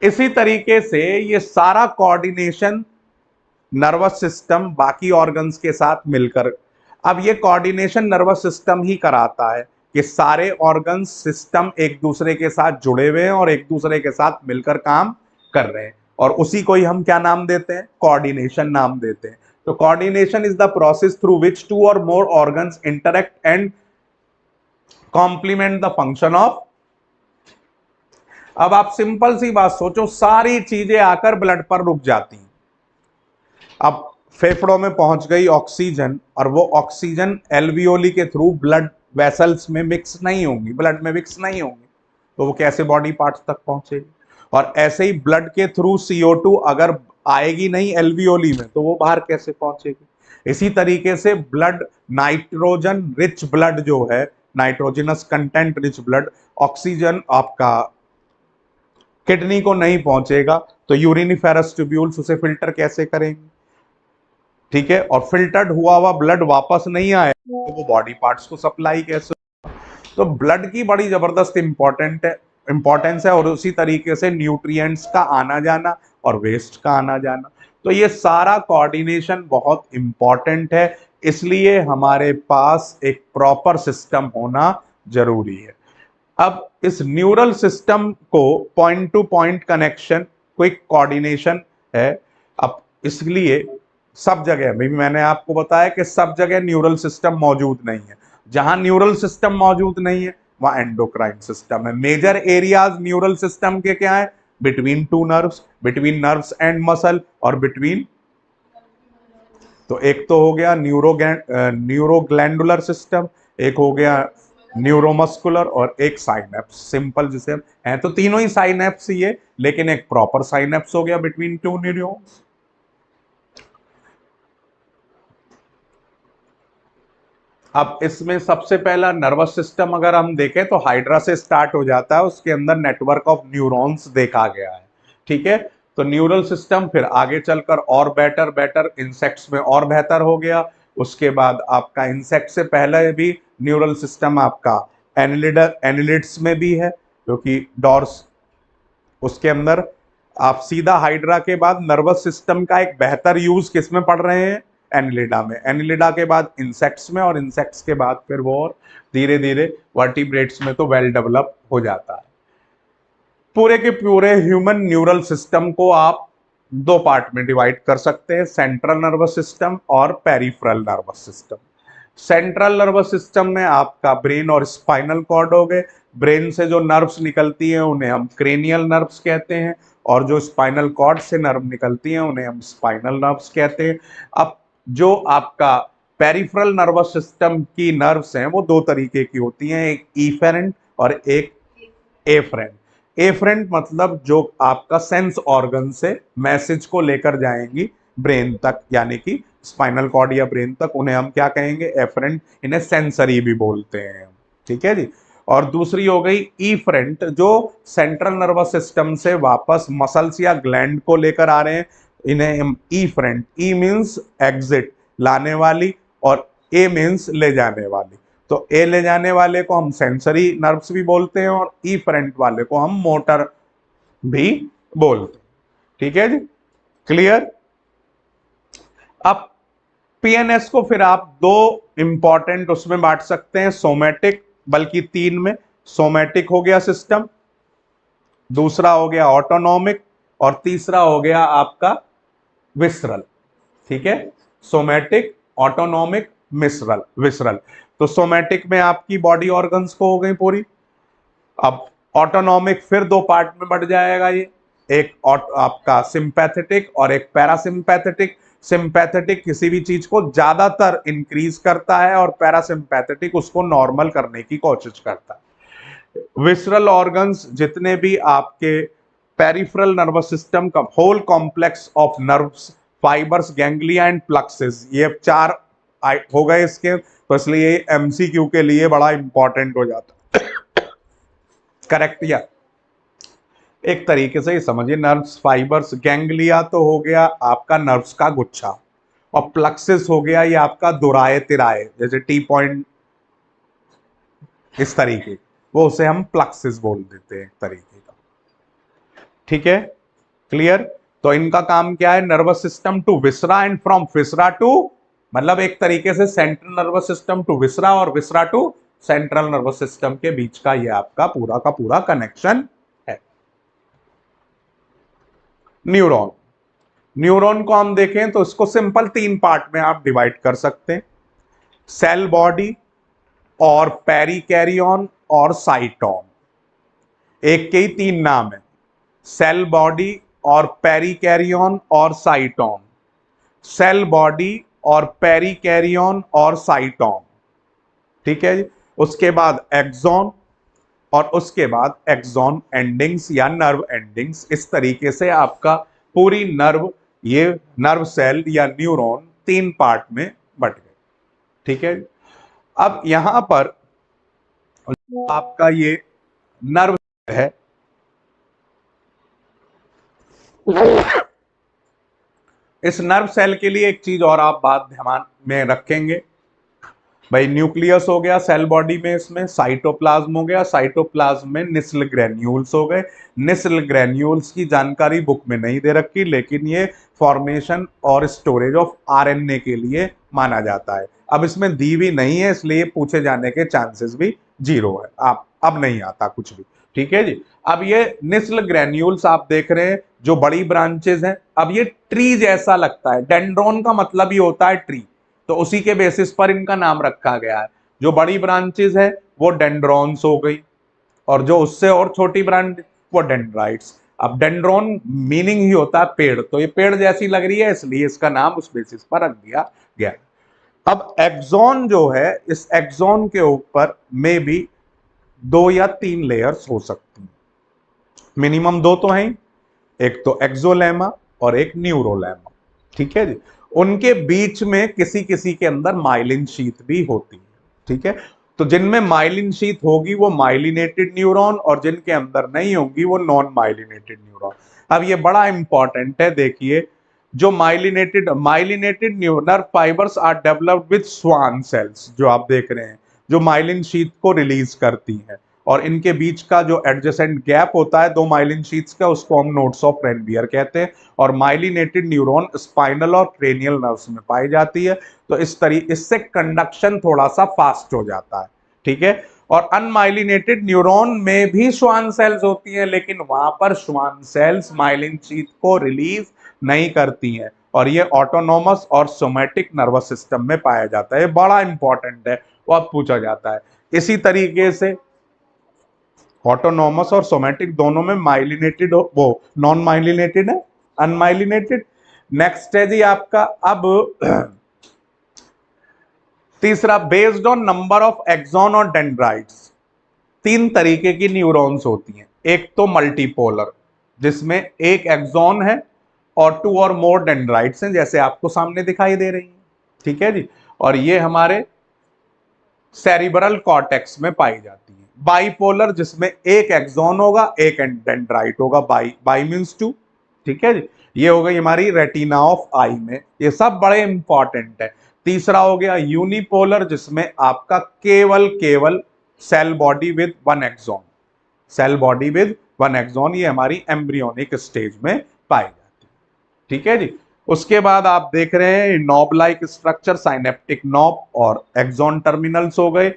S1: इसी तरीके से ये सारा कोऑर्डिनेशन नर्वस सिस्टम बाकी ऑर्गन्स के साथ मिलकर, अब ये कोऑर्डिनेशन नर्वस सिस्टम ही कराता है कि सारे ऑर्गन्स सिस्टम एक दूसरे के साथ जुड़े हुए हैं और एक दूसरे के साथ मिलकर काम कर रहे हैं, और उसी को ही हम क्या नाम देते हैं? कोऑर्डिनेशन नाम देते हैं। तो coordination is the process through which two और more organs interact and complement the function of. अब आप सिंपल सी बात सोचो, सारी चीजें आकर ब्लड पर रुक जाती हैं। अब फेफड़ों में पहुंच गई ऑक्सीजन, और वो ऑक्सीजन एल्वियोली के थ्रू ब्लड वेसल्स में मिक्स नहीं होंगी, ब्लड में मिक्स नहीं होंगी, तो वो कैसे बॉडी पार्ट्स तक पहुंचेगी? और ऐसे ही ब्लड के थ्रू CO2 अगर आएगी नहीं एल्वियोली में, तो वो बाहर कैसे पहुंचेगी? इसी तरीके से ब्लड, नाइट्रोजन रिच ब्लड जो है, nitrogenous content rich blood, oxygen आपका किडनी को नहीं पहुंचेगा तो यूरिनिफेरस ट्यूब्यूल्स उसे फिल्टर कैसे करेंगे? ठीक है, और फिल्टर्ड हुआ हुआ ब्लड वापस नहीं आए तो वो बॉडी पार्ट्स को सप्लाई कैसे? तो ब्लड की बड़ी जबरदस्त इंपॉर्टेंस है, और उसी तरीके से न्यूट्रिएंट्स का आना जाना और वेस्ट का आना जाना। तो ये सारा कोऑर्डिनेशन बहुत इंपॉर्टेंट है, इसलिए हमारे पास एक प्रॉपर सिस्टम होना जरूरी है। अब इस न्यूरल सिस्टम को point two point connection, quick coordination है। अब इसलिए सब जगह भी मैंने आपको बताया कि सब जगह न्यूरल सिस्टम मौजूद नहीं है। जहां न्यूरल सिस्टम मौजूद नहीं है वहां एंडोक्राइन सिस्टम है। मेजर एरियाज न्यूरल सिस्टम के क्या है? Between two nerves, between nerves and muscle, और बिटवीन, तो एक तो हो गया न्यूरोग्लैंडुलर सिस्टम, एक हो गया न्यूरोमस्कुलर, और एक साइनेप्स। सिंपल जिसे हैं तो तीनों ही साइनेप्स ही है, लेकिन एक प्रॉपर साइनेप्स हो गया बिटवीन टू न्यूरॉन्स। अब इसमें सबसे पहला नर्वस सिस्टम अगर हम देखें तो हाइड्रा से स्टार्ट हो जाता है, उसके अंदर नेटवर्क ऑफ न्यूरॉन्स देखा गया है। ठीक है, तो न्यूरल सिस्टम फिर आगे चलकर और बेटर बेटर इंसेक्ट्स में और बेहतर हो गया। उसके बाद आपका इंसेक्ट से पहले भी न्यूरल सिस्टम आपका एनिलिड्स में भी है, जो कि डॉर्स, उसके अंदर आप सीधा हाइड्रा के बाद नर्वस सिस्टम का एक बेहतर यूज किस में पढ़ रहे हैं, एनिलिडा में, एनिलिडा के बाद इंसेक्ट्स में, और इंसेक्ट्स के बाद फिर वो और धीरे धीरे वर्टिब्रेट्स में तो वेल डेवलप हो जाता है। पूरे के पूरे ह्यूमन न्यूरल सिस्टम को आप दो पार्ट में डिवाइड कर सकते हैं, सेंट्रल नर्वस सिस्टम और peripheral nervous system. Central nervous system में आपका ब्रेन और स्पाइनल कॉर्ड हो गए। ब्रेन से जो नर्व्स निकलती हैं उन्हें हम क्रेनियल नर्व्स कहते हैं, और जो स्पाइनल कॉर्ड से नर्व निकलती हैं उन्हें हम स्पाइनल नर्व्स कहते हैं। अब जो आपका पेरिफेरल नर्वस सिस्टम की नर्व्स हैं वो दो तरीके की होती हैं, एक इफेरेंट और एक एफरेंट। एफरेंट मतलब जो आपका सेंस ऑर्गन से मैसेज को लेकर जाएंगी ब्रेन तक, यानी कि स्पाइनल कॉर्ड या ब्रेन तक, उन्हें हम क्या कहेंगे, एफरेंट। इन्हें सेंसरी भी बोलते हैं। ठीक है जी। और दूसरी हो गई ईफरेंट, जो सेंट्रल नर्वस सिस्टम से वापस मसल्स या ग्लैंड को लेकर आ रहे हैं, इन्हें हम ईफरेंट, ई मीन्स एग्जिट, लाने वाली, और ए मीन्स ले जाने वाली। तो ए ले जाने वाले को हम सेंसरी नर्व्स भी बोलते हैं, और ईफरेंट वाले को हम मोटर भी बोलते हैं। ठीक है जी, क्लियर। अब पीएनएस को फिर आप दो इंपॉर्टेंट उसमें बांट सकते हैं, सोमैटिक, बल्कि तीन में। सोमैटिक हो गया सिस्टम, दूसरा हो गया ऑटोनॉमिक, और तीसरा हो गया आपका विसरल। ठीक है, सोमैटिक, ऑटोनॉमिक, मिसरल, विसरल। तो सोमैटिक में आपकी बॉडी ऑर्गन्स को हो गई पूरी। अब ऑटोनॉमिक फिर दो पार्ट में बढ़ जाएगा ये, एक आपका सिंपैथेटिक और एक पैरासिम्पैथेटिक। सिंपैथेटिक किसी भी चीज को ज्यादातर इंक्रीज करता है, और पैरासिम्पैथेटिक उसको नॉर्मल करने की कोशिश करता है। विसरल ऑर्गन्स जितने भी आपके पेरिफेरल नर्वस सिस्टम का whole complex of nerves, fibres, ganglia and plexuses, ये चार हो गए इसके, तो इसलिए एमसीक्यू के लिए बड़ा इंपॉर्टेंट हो जाता है। करेक्ट या एक तरीके से ही समझिए, नर्व्स, फाइबर्स, गैंग्लिया तो हो गया आपका नर्व्स का गुच्छा, और प्लक्सिस हो गया ये आपका दुराए तिराए, जैसे टी पॉइंट, इस तरीके, वो उसे हम प्लक्सिस बोल देते हैं एक तरीके का। ठीक है, क्लियर। तो इनका काम क्या है, nervous system to viscera and from viscera to, मतलब एक तरीके से central nervous system to viscera और viscera to central nervous system के बीच का ये आपका पूरा का पूरा कनेक्शन है। न्यूरॉन, न्यूरॉन को हम देखें तो इसको सिंपल तीन पार्ट में आप डिवाइड कर सकते हैं, सेल बॉडी और पेरिकैरियन और साइटोन। एक के ही तीन नाम है, सेल बॉडी और पेरिकैरियन और साइटोन, सेल बॉडी और पेरिकैरियन और साइटोन। ठीक है जी। उसके बाद एक्सॉन, और उसके बाद एक्सॉन एंडिंग्स या नर्व एंडिंग्स। इस तरीके से आपका पूरी नर्व, ये नर्व सेल या न्यूरॉन तीन पार्ट में बट गए। ठीक है, अब यहां पर आपका ये नर्व है, इस नर्व सेल के लिए एक चीज और आप बात ध्यान में रखेंगे भाई, न्यूक्लियस हो गया सेल बॉडी में, इसमें साइटोप्लाज्म हो गया, साइटोप्लाज्म में निस्ल ग्रेन्यूल्स हो गए। निस्ल ग्रेन्यूल्स की जानकारी बुक में नहीं दे रखी, लेकिन ये फॉर्मेशन और स्टोरेज ऑफ आरएनए के लिए माना जाता है। अब इसमें दी भी नहीं है, इसलिए पूछे जाने के चांसेस भी जीरो है, आप अब नहीं आता कुछ भी। ठीक है जी। अब ये निस्ल ग्रेन्यूल्स आप देख रहे हैं, जो बड़ी ब्रांचेस हैं। अब ये ट्री जैसा लगता है, डेंड्रोन का मतलब ही होता है ट्री, तो उसी के बेसिस पर इनका नाम रखा गया है। जो बड़ी ब्रांचेस है वो डेंड्रॉन्स हो गई, और जो उससे और छोटी ब्रांच वो डेंड्राइट्स। अब डेंड्रॉन मीनिंग ही होता है पेड़, तो ये पेड़ जैसी लग रही है, इसलिए इसका नाम उस बेसिस पर रख दिया गया। अब एक्सॉन जो है, इस एक्सॉन के ऊपर में भी दो या तीन लेयर्स हो सकती हैं, मिनिमम दो तो हैं, एक तो एक्सोलेमा और एक न्यूरोलेमा। ठीक है जी। उनके बीच में किसी किसी के अंदर माइलिन शीथ भी होती है। ठीक है। तो जिनमें माइलिन शीथ होगी वो माइलिनेटेड न्यूरॉन, और जिनके अंदर नहीं होगी वो नॉन माइलिनेटेड न्यूरॉन। अब ये बड़ा इंपॉर्टेंट है, देखिए जो myelinated nerve fibres are developed with Schwann cells, जो आप देख रहे हैं, जो माइलिन शीथ को रिलीज करती हैं, और इनके बीच का जो एडजेसेंट गैप होता है दो माइलिन शीथ्स का, उसको हम नोड्स ऑफ रेनबियर कहते हैं। और माइलिनेटेड न्यूरॉन स्पाइनल और क्रेनियल नर्व्स में पाई जाती है। तो इससे कंडक्शन थोड़ा सा फास्ट हो जाता है, ठीक है। और अनमाइलिनेटेड न्यूरॉन में भी श्वान सेल्स होती हैं, लेकिन वहां पर श्वान सेल्स माइलिन शीथ को रिलीज नहीं करती हैं, और ये ऑटोनोमस और सोमैटिक नर्वस सिस्टम में पाया जाता है। ये बड़ा इंपॉर्टेंट है, वो अब पूछा जाता है। इसी तरीके से ऑटोनोमस और सोमैटिक दोनों में माइलिनेटेड, वो नॉन माइलिनेटेड है, अनमाइलिनेटेड। नेक्स्ट है जी आपका अब तीसरा, based on number of axon और डेंड्राइट्स। तीन तरीके की न्यूरॉन्स होती हैं। एक तो मल्टीपोलर, जिसमें एक एक्सॉन है और 2 और मोर डेंड्राइट्स हैं, जैसे आपको सामने दिखाई दे रही हैं, ठीक है जी। और ये हमारे सेरिब्रल कॉर्टेक्स में पाई जाती है। बाइपोलर, जिसमें एक एक्सॉन होगा एक डेंड्राइट होगा, बाई मीन्स 2, ठीक है जी। ये हो गई हमारी रेटिना ऑफ आई में, ये सब बड़े इंपॉर्टेंट है। तीसरा हो गया यूनिपोलर, जिसमें आपका केवल cell body with one axon, cell body with one axon, ये हमारी एम्ब्रियोनिक स्टेज में पाई जाती है, ठीक है जी। उसके बाद आप देख रहे हैं knob like structure, synaptic knob और एक्सॉन टर्मिनल्स हो गए,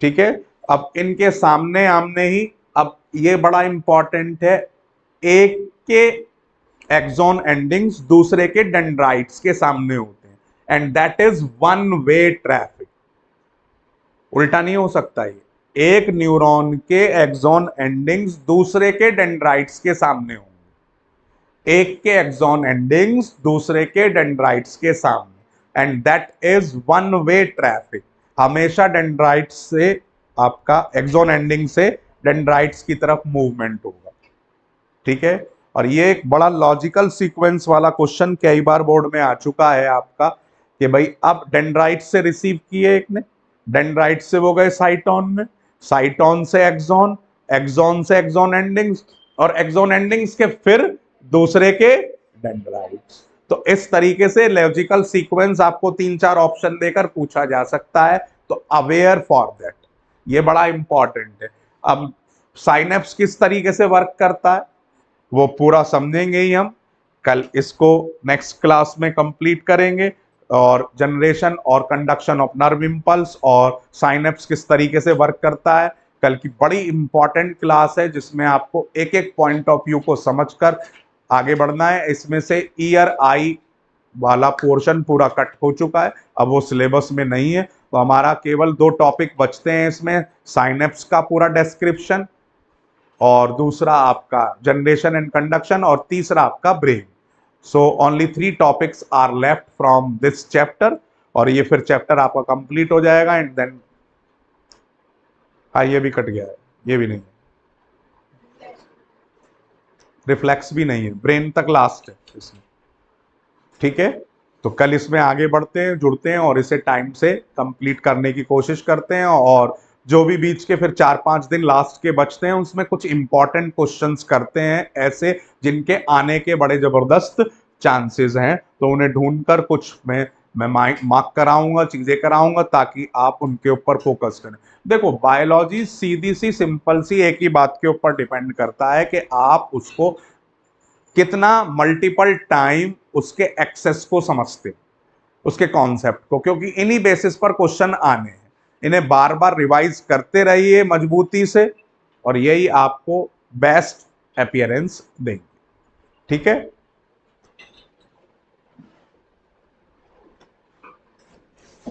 S1: ठीक है। अब इनके सामने आमने ही, अब ये बड़ा इंपॉर्टेंट है, एक के एक्सॉन एंडिंग्स दूसरे के डेंड्राइट्स के सामने होते हैं, and that is one way traffic. उल्टा नहीं हो सकता, ये एक न्यूरॉन के एक्सॉन एंडिंग्स दूसरे के डेंड्राइट्स के सामने होंगे, एक के एक्सॉन एंडिंग्स दूसरे के डेंड्राइट्स के सामने, and that is one way traffic. हमेशा डेंड्राइट्स से आपका एक्सॉन एंडिंग से डेंड्राइट्स की तरफ मूवमेंट होगा, ठीक है। और ये एक बड़ा लॉजिकल सीक्वेंस वाला क्वेश्चन कई बार बोर्ड में आ चुका है आपका, कि भाई अब डेंड्राइट से रिसीव किए एक ने, डेंड्राइट से वो गए साइटोन में, साइटोन से एक्सॉन, एक्सॉन से एक्सॉन एंडिंग्स, और एक्सॉन एंडिंग्स के फिर दूसरे के डेंड्राइट्स। तो इस तरीके से लॉजिकल सीक्वेंस आपको 3-4 ऑप्शन देकर पूछा जा सकता है, तो अवेयर फॉर दैट, ये बड़ा इंपॉर्टेंट है। अब साइनेप्स किस तरीके से वर्क करता है वो पूरा समझेंगे ही हम, कल इसको नेक्स्ट क्लास में कंप्लीट करेंगे। और जनरेशन और कंडक्शन ऑफ नर्व इंपल्स और साइनेप्स किस तरीके से वर्क करता है, कल की बड़ी इंपॉर्टेंट क्लास है, जिसमें आपको एक एक पॉइंट ऑफ व्यू को समझकर आगे बढ़ना है। इसमें से ईयर आई वाला पोर्शन पूरा कट हो चुका है, अब वो सिलेबस में नहीं है, तो हमारा केवल 2 टॉपिक बचते हैं इसमें, साइनेप्स का पूरा डिस्क्रिप्शन, और दूसरा आपका जनरेशन एंड कंडक्शन, और तीसरा आपका brain. So only 3 topics are left from this chapter, और ये फिर चैप्टर आपका कंप्लीट हो जाएगा। एंड देन हाँ, ये भी कट गया है, ये भी नहीं है, रिफ्लेक्स भी नहीं है, ब्रेन तक लास्ट है इसमें, ठीक है। तो कल इसमें आगे बढ़ते हैं, जुड़ते हैं, और इसे टाइम से कंप्लीट करने की कोशिश करते हैं। और जो भी बीच के फिर 4-5 दिन लास्ट के बचते हैं, उसमें कुछ इंपॉर्टेंट क्वेश्चंस करते हैं ऐसे, जिनके आने के बड़े जबरदस्त चांसेस हैं, तो उन्हें ढूंढकर कुछ मैं मार्क कराऊंगा, चीजें कराऊंगा, ताकि आप उनके ऊपर फोकस करें। देखो, बायोलॉजी सीधी सी सिंपल सी एक ही बात के ऊपर डिपेंड करता है कि आप उसको कितना मल्टीपल टाइम उसके एक्सेस को समझते, उसके कॉन्सेप्ट को, क्योंकि इन्हीं बेसिस पर क्वेश्चन आने हैं। इन्हें बार बार रिवाइज करते रहिए मजबूती से, और यही आपको बेस्ट अपीयरेंस देंगे, ठीक है।